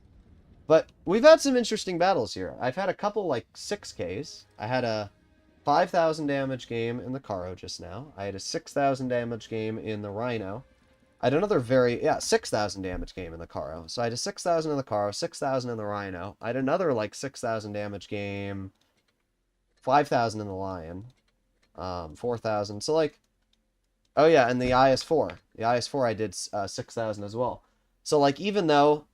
But we've had some interesting battles here. I've had a couple, like, 6Ks. I had a 5,000 damage game in the Caro just now. I had a 6,000 damage game in the Rhino. I had another 6,000 damage game in the Caro. So I had a 6,000 in the Caro, 6,000 in the Rhino. I had another, like, 6,000 damage game, 5,000 in the Lion, 4,000. So, like, oh yeah, and the IS-4. The IS-4 I did 6,000 as well. So, like, even though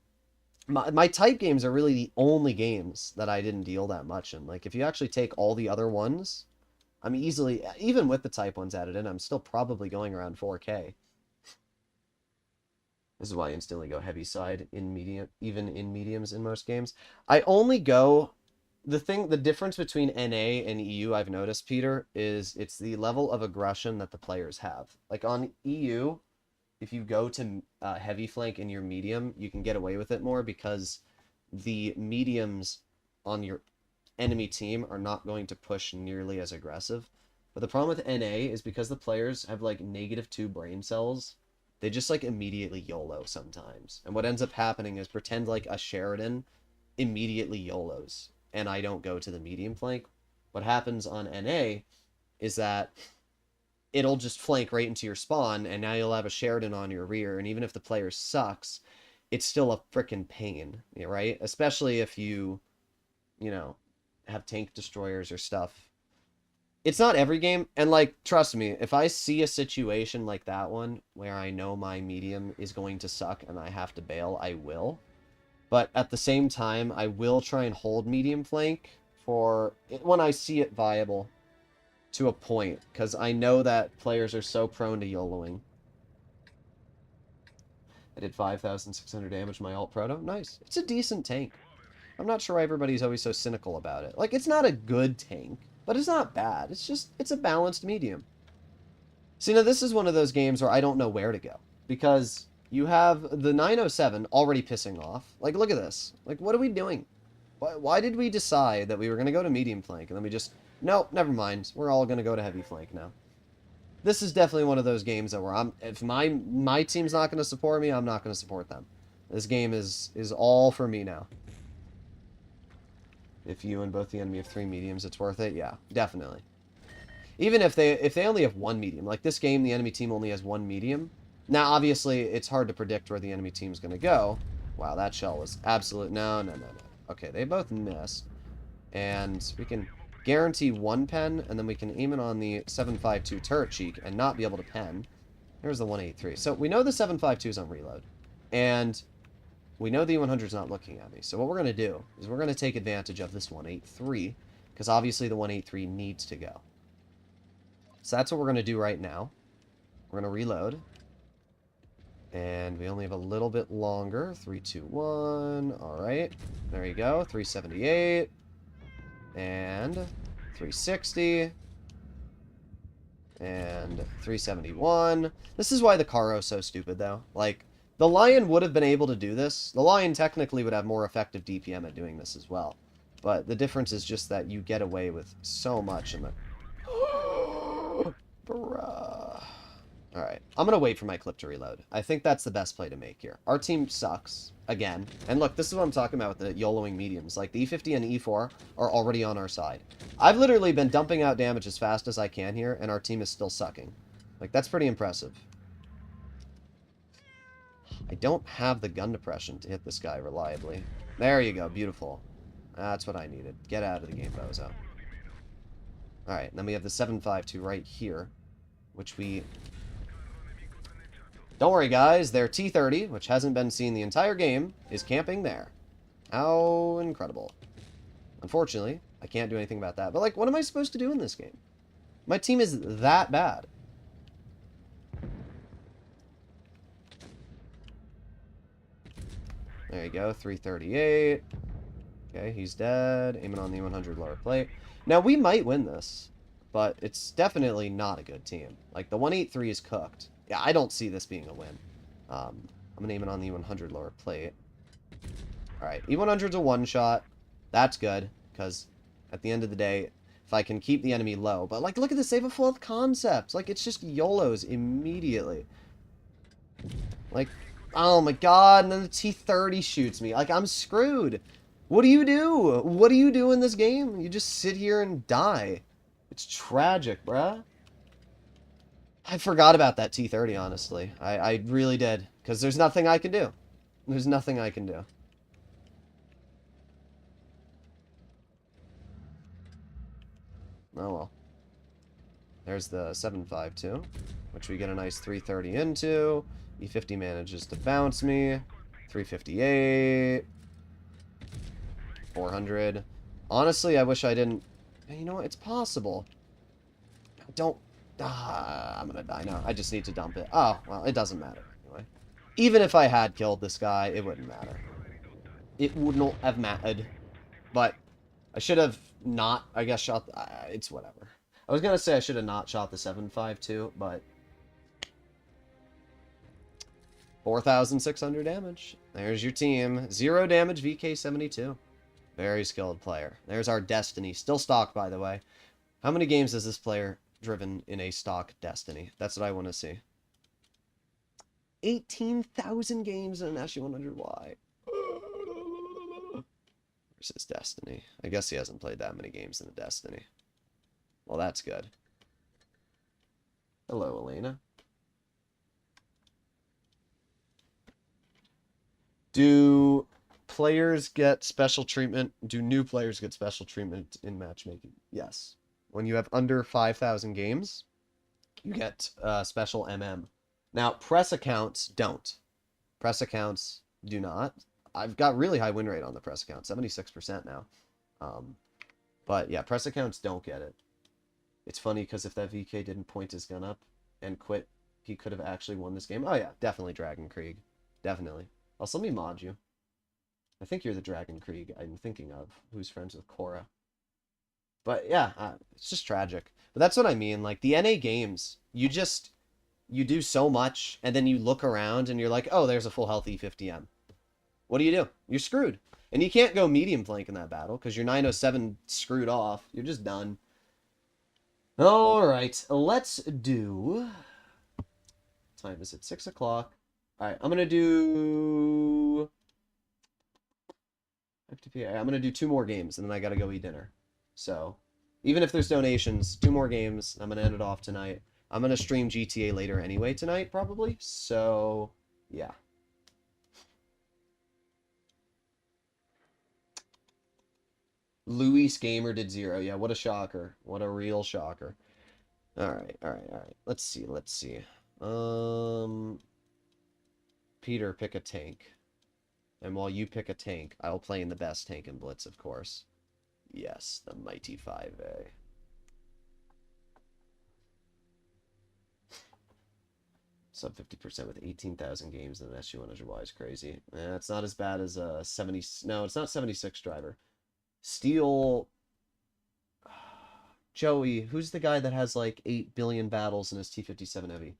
my type games are really the only games that I didn't deal that much in. Like, if you actually take all the other ones, I'm easily, even with the type ones added in, I'm still probably going around 4K. This is why I instantly go heavy side in medium, even in mediums in most games. I only go, the difference between NA and EU I've noticed, Peter, is it's the level of aggression that the players have. Like, on EU... if you go to heavy flank in your medium, you can get away with it more because the mediums on your enemy team are not going to push nearly as aggressive. But the problem with NA is because the players have like -2 brain cells, they just like immediately YOLO sometimes. And what ends up happening is pretend like a Sheridan immediately YOLOs and I don't go to the medium flank. What happens on NA is that it'll just flank right into your spawn, and now you'll have a Sheridan on your rear, and even if the player sucks, it's still a frickin' pain, right? Especially if you know, have tank destroyers or stuff. It's not every game, and like, trust me, if I see a situation like that one, where I know my medium is going to suck and I have to bail, I will. But at the same time, I will try and hold medium flank for when I see it viable to a point, because I know that players are so prone to YOLOing. I did 5,600 damage to my alt proto. Nice. It's a decent tank. I'm not sure why everybody's always so cynical about it. Like, it's not a good tank, but it's not bad. It's just, it's a balanced medium. See, now this is one of those games where I don't know where to go, because you have the 907 already pissing off. Like, look at this. Like, what are we doing? Why did we decide that we were going to go to medium flank, and then we just... No, never mind. We're all going to go to heavy flank now. This is definitely one of those games that where if my team's not going to support me, I'm not going to support them. This game is all for me now. If you and both the enemy have 3 mediums, it's worth it. Yeah, definitely. Even if they only have 1 medium, like this game, the enemy team only has 1 medium. Now, obviously, it's hard to predict where the enemy team's going to go. Wow, that shell was absolute. No. Okay, they both missed, and we can guarantee 1 pen, and then we can aim it on the 7.52 turret cheek and not be able to pen. There's the 183. So we know the 7.52 is on reload, and we know the 100 is not looking at me. So what we're going to do is we're going to take advantage of this 183, because obviously the 183 needs to go. So that's what we're going to do right now. We're going to reload, and we only have a little bit longer. 3, 2, 1. All right, there you go. 378. And 360. And 371. This is why the Caro's so stupid, though. Like, the Lion would have been able to do this. The Lion technically would have more effective DPM at doing this as well. But the difference is just that you get away with so much in the... Bruh. Alright, I'm going to wait for my clip to reload. I think that's the best play to make here. Our team sucks, again. And look, this is what I'm talking about with the YOLOing mediums. Like, the E50 and E4 are already on our side. I've literally been dumping out damage as fast as I can here, and our team is still sucking. Like, that's pretty impressive. I don't have the gun depression to hit this guy reliably. There you go, beautiful. That's what I needed. Get out of the game, bozo. Alright, then we have the 7.52 right here, which we... Don't worry, guys. Their T-30, which hasn't been seen the entire game, is camping there. How incredible. Unfortunately, I can't do anything about that. But, like, what am I supposed to do in this game? My team is that bad. There you go, 338. Okay, he's dead. Aiming on the 100 lower plate. Now, we might win this, but it's definitely not a good team. Like, the 183 is cooked. Yeah, I don't see this being a win. I'm going to aim it on the 100 lower plate. Alright, E100's a one-shot. That's good, because at the end of the day, if I can keep the enemy low. But, like, look at the save a full concept. Like, it's just YOLOs immediately. Like, oh my god, and then the T-30 shoots me. Like, I'm screwed. What do you do? What do you do in this game? You just sit here and die. It's tragic, bruh. I forgot about that T-30, honestly. I really did. Because there's nothing I can do. There's nothing I can do. Oh well. There's the 7.52, which we get a nice 330 into. E50 manages to bounce me. 358. 400. Honestly, I wish I didn't... You know what? It's possible. Don't... I'm gonna die now. I just need to dump it. Oh, well, it doesn't matter. Anyway. Even if I had killed this guy, it wouldn't matter. It wouldn't have mattered. But I should have not, I guess, shot... it's whatever. I was gonna say I should have not shot the 7.52, but... 4,600 damage. There's your team. 0 damage, VK72. Very skilled player. There's our Destiny. Still stock, by the way. How many games has this player driven in a stock Destiny? That's what I want to see. 18,000 games in an SU100Y. Where's his Destiny? I guess he hasn't played that many games in the Destiny. Well, that's good. Hello, Elena. Do players get special treatment? Do new players get special treatment in matchmaking? Yes. When you have under 5,000 games, you get special MM. Now, press accounts don't. Press accounts do not. I've got really high win rate on the press account, 76% now. But yeah, press accounts don't get it. It's funny because if that VK didn't point his gun up and quit, he could have actually won this game. Oh yeah, definitely Dragon Krieg. Definitely. Also, let me mod you. I think you're the Dragon Krieg I'm thinking of, who's friends with Korra. But yeah, it's just tragic. But that's what I mean. Like, the NA games, you do so much, and then you look around, and you're like, oh, there's a full health E50M. What do? You're screwed. And you can't go medium flank in that battle, because your 907 screwed off. You're just done. Alright, let's do... What time is it? 6 o'clock. Alright, I'm going to do... I'm going to do 2 more games, and then I got to go eat dinner. So, even if there's donations, 2 more games. I'm going to end it off tonight. I'm going to stream GTA later anyway tonight, probably. So, yeah. Luis Gamer did 0. Yeah, what a shocker. What a real shocker. Alright. Let's see. Peter, pick a tank. And while you pick a tank, I'll play in the best tank in Blitz, of course. Yes, the mighty 5A. Sub 50% with 18,000 games in an SU100Y is crazy. It's not as bad as a 70... No, it's not 76 driver. Steel... Joey, who's the guy that has like 8 billion battles in his T-57 Heavy?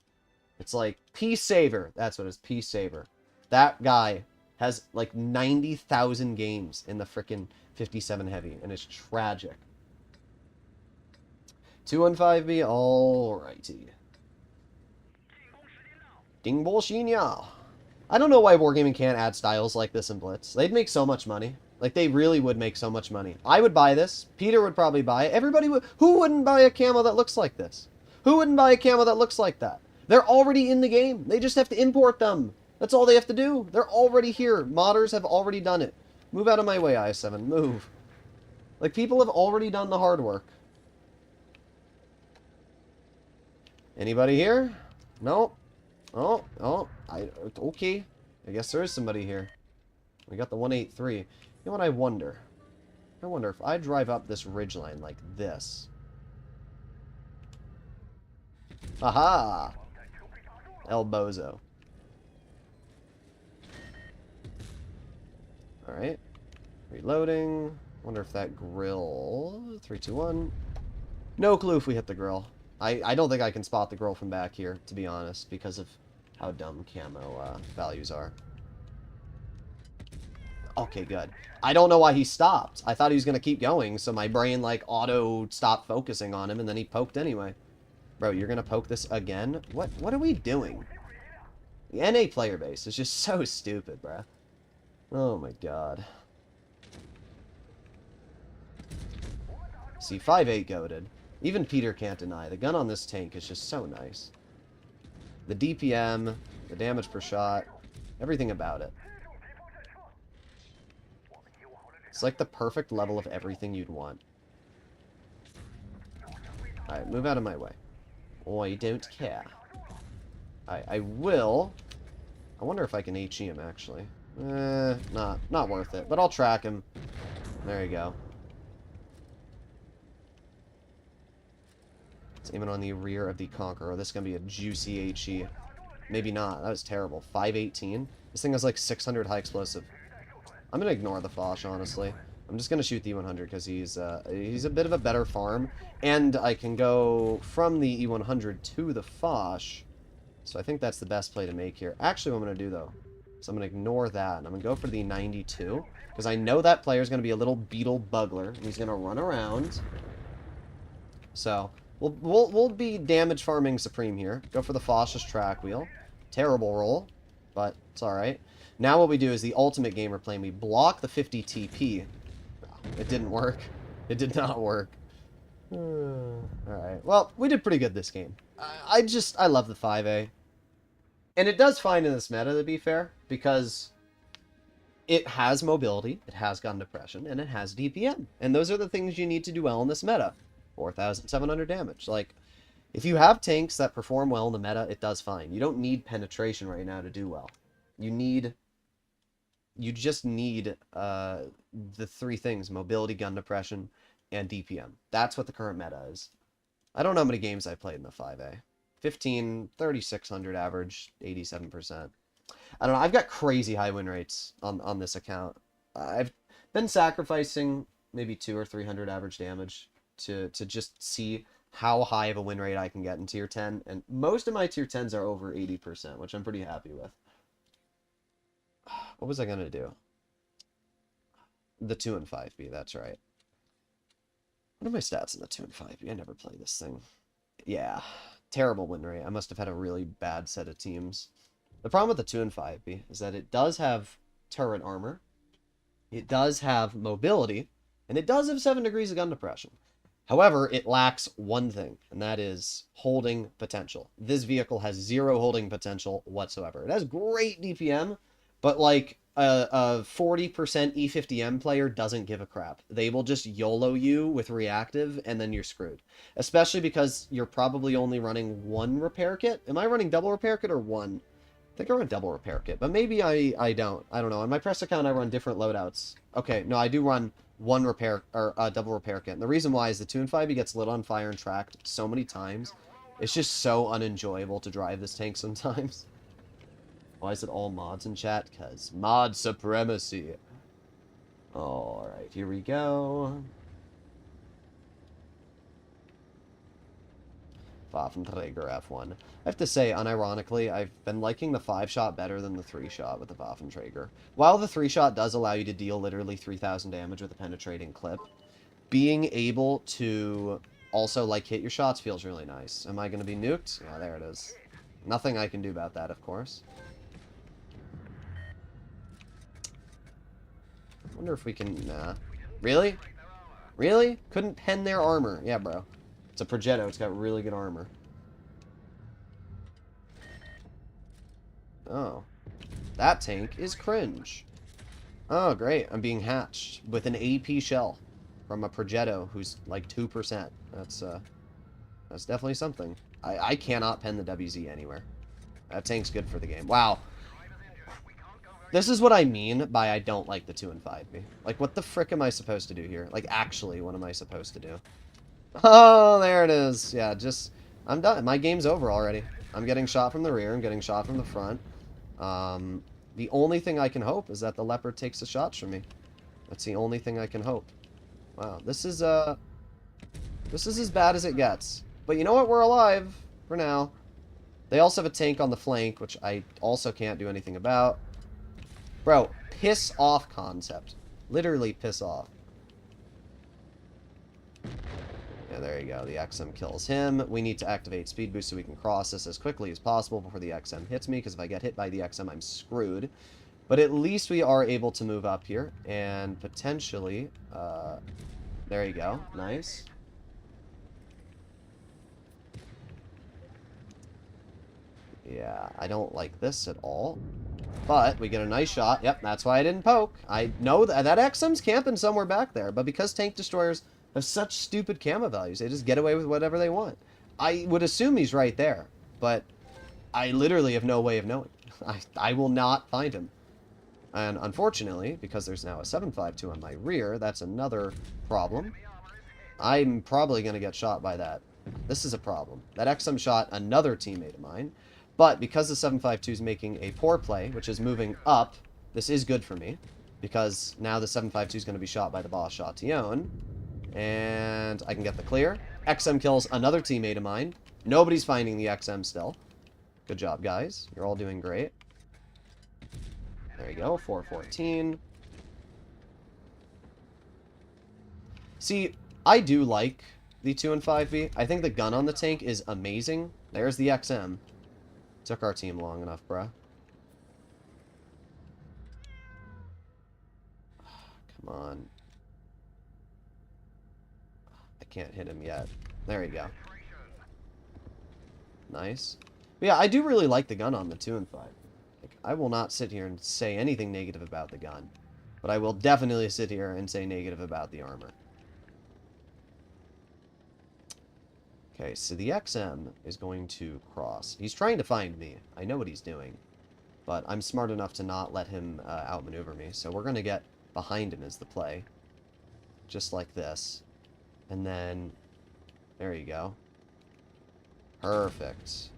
It's like Peace Saver. That's what it is, Peace Saver. That guy has like 90,000 games in the frickin' 57 Heavy, and it's tragic. 215B, alrighty. Ding Bolshinya. I don't know why Wargaming can't add styles like this in Blitz. They'd make so much money. Like, they really would make so much money. I would buy this. Peter would probably buy it. Everybody would. Who wouldn't buy a camo that looks like this? Who wouldn't buy a camo that looks like that? They're already in the game. They just have to import them. That's all they have to do. They're already here. Modders have already done it. Move out of my way, i7. Move. Like, people have already done the hard work. Anybody here? No. Oh. Okay. I guess there is somebody here. We got the 183. You know what I wonder? I wonder if I drive up this ridgeline like this. Aha! El Bozo. Alright. Reloading. Wonder if that grill... 3, 2, 1. No clue if we hit the grill. I don't think I can spot the grill from back here, to be honest, because of how dumb camo values are. Okay, good. I don't know why he stopped. I thought he was going to keep going, so my brain, like, auto-stopped focusing on him, and then he poked anyway. Bro, you're going to poke this again? What are we doing? The NA player base is just so stupid, bruh. Oh my god. See, 5.8 goated. Even Peter can't deny. The gun on this tank is just so nice. The DPM, the damage per shot, everything about it. It's like the perfect level of everything you'd want. Alright, move out of my way. I don't care. I will... I wonder if I can HE him, actually. Not worth it. But I'll track him. There you go. It's aiming on the rear of the Conqueror. This is going to be a juicy HE. Maybe not. That was terrible. 518. This thing has like 600 high explosive. I'm going to ignore the Foch, honestly. I'm just going to shoot the E100 because he's a bit of a better farm. And I can go from the E100 to the Foch. So I think that's the best play to make here. Actually, what I'm going to do, though, So I'm going to ignore that, and I'm going to go for the 92, because I know that player is going to be a little beetle bugler, and he's going to run around. So we'll be damage farming supreme here. Go for the Fosh's track wheel. Terrible roll, but it's all right. Now what we do is the ultimate gamer plan. We block the 50 TP. It didn't work. It did not work. Alright. Well, we did pretty good this game. I love the 5A. And it does fine in this meta, to be fair, because it has mobility, it has gun depression, and it has DPM. And those are the things you need to do well in this meta. 4,700 damage. Like, if you have tanks that perform well in the meta, it does fine. You don't need penetration right now to do well. You just need the three things: mobility, gun depression, and DPM. That's what the current meta is. I don't know how many games I played in the 5A. 15, 3,600 average, 87%. I don't know. I've got crazy high win rates on this account. I've been sacrificing maybe 200 or 300 average damage to just see how high of a win rate I can get in tier 10. And most of my tier 10s are over 80%, which I'm pretty happy with. What was I going to do? The 2 and 5B, that's right. What are my stats in the 2 and 5B? I never play this thing. Yeah, terrible win rate. I must have had a really bad set of teams. The problem with the 2 and 5B is that it does have turret armor, it does have mobility, and it does have 7 degrees of gun depression. However, it lacks one thing, and that is holding potential. This vehicle has 0 holding potential whatsoever. It has great DPM, but like a 40% E50M player doesn't give a crap. They will just YOLO you with reactive, and then you're screwed. Especially because you're probably only running 1 repair kit. Am I running double repair kit or 1? I think I run double repair kit, but maybe I don't. I don't know. On my press account, I run different loadouts. Okay, no, I do run 1 repair, or double repair kit. And the reason why is the 2 and 5 gets lit on fire and tracked so many times. It's just so unenjoyable to drive this tank sometimes. Why is it all mods in chat? Because mod supremacy. Alright, here we go. Waffenträger F1. I have to say, unironically, I've been liking the 5-shot better than the 3-shot with the Waffenträger. While the 3-shot does allow you to deal literally 3,000 damage with a penetrating clip, being able to also, like, hit your shots feels really nice. Am I going to be nuked? Yeah, there it is. Nothing I can do about that, of course. I wonder if we can... Nah. Really? Really? Couldn't pen their armor. Yeah, bro. It's a Progetto. It's got really good armor. Oh. That tank is cringe. Oh, great. I'm being hatched with an AP shell from a Progetto who's like 2%. That's definitely something. I cannot pen the WZ anywhere. That tank's good for the game. Wow. This is what I mean by I don't like the 2 and 5B. Like, what the frick am I supposed to do here? Like, actually, what am I supposed to do? Oh, there it is. Yeah, just... I'm done. My game's over already. I'm getting shot from the rear. I'm getting shot from the front. The only thing I can hope is that the Leopard takes the shots from me. That's the only thing I can hope. Wow, this is as bad as it gets. But you know what? We're alive for now. They also have a tank on the flank, which I also can't do anything about. Bro, piss off concept. Literally piss off. Yeah, there you go. The XM kills him. We need to activate speed boost so we can cross this as quickly as possible before the XM hits me, because if I get hit by the XM, I'm screwed. But at least we are able to move up here, and potentially, there you go. Nice. Yeah, I don't like this at all. But we get a nice shot. Yep, that's why I didn't poke. I know that XM's camping somewhere back there, but because tank destroyers have such stupid camo values, they just get away with whatever they want. I would assume he's right there, but I literally have no way of knowing. I will not find him. And unfortunately, because there's now a 7.52 on my rear, that's another problem. I'm probably going to get shot by that. This is a problem. That XM shot another teammate of mine. But because the 7.52 is making a poor play, which is moving up, this is good for me. Because now the 7.52 is going to be shot by the boss Chatillon. And I can get the clear. XM kills another teammate of mine. Nobody's finding the XM still. Good job, guys. You're all doing great. There you go, 414. See, I do like the 2 and 5B. I think the gun on the tank is amazing. There's the XM. Took our team long enough, bruh. Come on. I can't hit him yet. There you go. Nice. But yeah, I do really like the gun on the 2 and 5. Like, I will not sit here and say anything negative about the gun. But I will definitely sit here and say negative about the armor. Okay, so the XM is going to cross. He's trying to find me. I know what he's doing. But I'm smart enough to not let him outmaneuver me. So we're going to get behind him is the play. Just like this. And then, there you go. Perfect.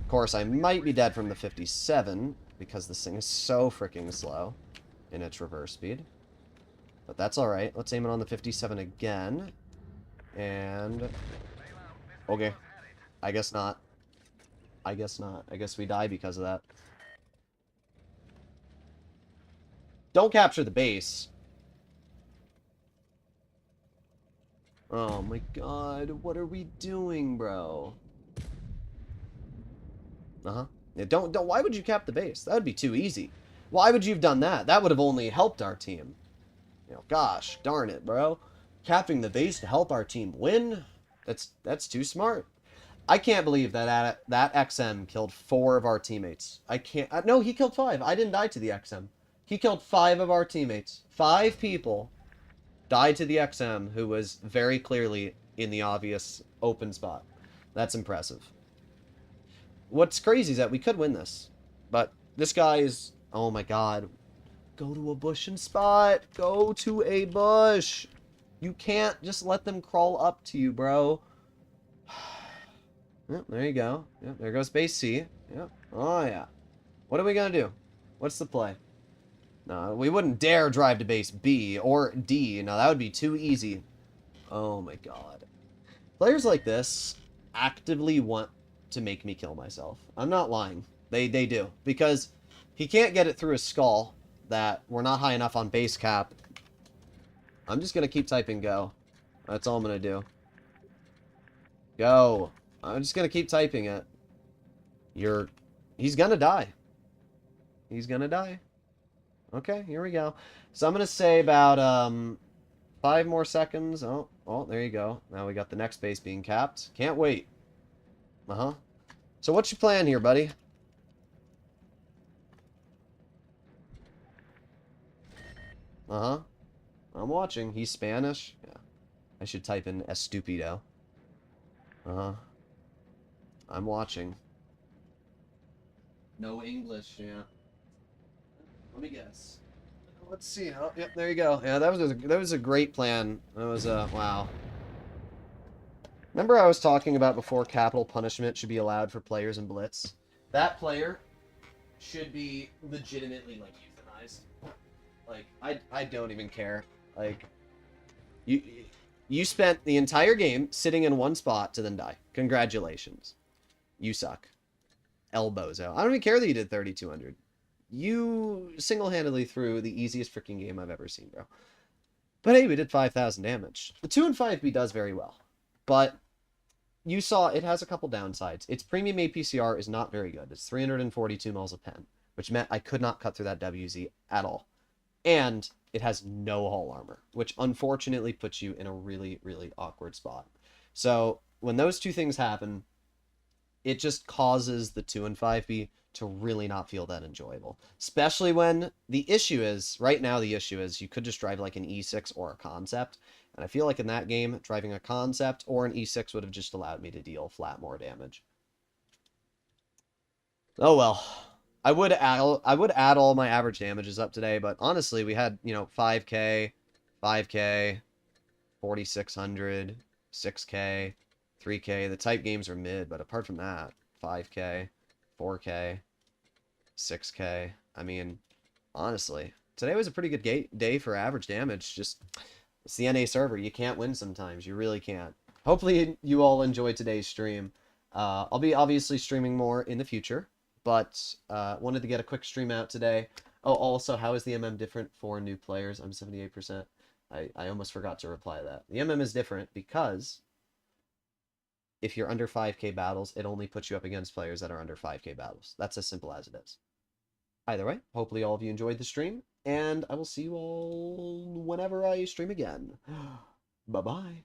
Of course, I might be dead from the 57, because this thing is so freaking slow in its reverse speed. But that's alright. Let's aim it on the 57 again. And... okay. I guess not. I guess not. I guess we die because of that. Don't capture the base. Oh my god, what are we doing, bro? Uh-huh. Yeah, don't, why would you cap the base? That would be too easy. Why would you have done that? That would have only helped our team. You know, gosh, darn it, bro. Capping the base to help our team win? That's too smart. I can't believe that that XM killed 4 of our teammates. I can't... no, he killed 5. I didn't die to the XM. He killed 5 of our teammates. 5 people died to the XM, who was very clearly in the obvious open spot. That's impressive. What's crazy is that we could win this. But this guy is... oh my god. Go to a bush and spot. Go to a bush. You can't just let them crawl up to you, bro. Yep, there you go. Yep, there goes base C. Yep. Oh, yeah. What are we going to do? What's the play? No, we wouldn't dare drive to base B or D. No, that would be too easy. Oh, my God. Players like this actively want to make me kill myself. I'm not lying. They do. Because he can't get it through his skull that we're not high enough on base cap. I'm just going to keep typing go. That's all I'm going to do. Go. I'm just going to keep typing it. He's going to die. He's going to die. Okay, here we go. So I'm going to say about 5 more seconds. Oh, there you go. Now we got the next base being capped. Can't wait. Uh-huh. So what's your plan here, buddy? Uh-huh. I'm watching. He's Spanish. Yeah. I should type in estupido. Uh-huh. I'm watching. No English, yeah. Let me guess. Let's see. Oh, yep, there you go. Yeah, that was a great plan. That was wow. Remember I was talking about before capital punishment should be allowed for players in Blitz? That player should be legitimately, like, euthanized. Like, I don't even care. Like, you spent the entire game sitting in one spot to then die. Congratulations. You suck. Elbows out. I don't even care that you did 3,200. You single-handedly threw the easiest freaking game I've ever seen, bro. But hey, we did 5,000 damage. The 2 and 5B does very well. But you saw it has a couple downsides. Its premium APCR is not very good. It's 342 mils a pen, which meant I could not cut through that WZ at all. And it has no hull armor, which unfortunately puts you in a really, really awkward spot. So when those two things happen, it just causes the 2 and 5B to really not feel that enjoyable. Especially when the issue is, right now the issue is, you could just drive like an E6 or a Concept. And I feel like in that game, driving a Concept or an E6 would have just allowed me to deal flat more damage. Oh well. I would add all my average damages up today, but honestly, we had, you know, 5K, 5K, 4,600, 6K, 3K. The type games are mid, but apart from that, 5K, 4K, 6K. I mean, honestly, today was a pretty good day for average damage. Just, it's the NA server. You can't win sometimes. You really can't. Hopefully you all enjoyed today's stream. I'll be obviously streaming more in the future. But wanted to get a quick stream out today. Oh, also, how is the MM different for new players? I'm 78%. I almost forgot to reply to that. The MM is different because if you're under 5k battles, it only puts you up against players that are under 5k battles. That's as simple as it is. Either way, hopefully all of you enjoyed the stream, and I will see you all whenever I stream again. Bye-bye.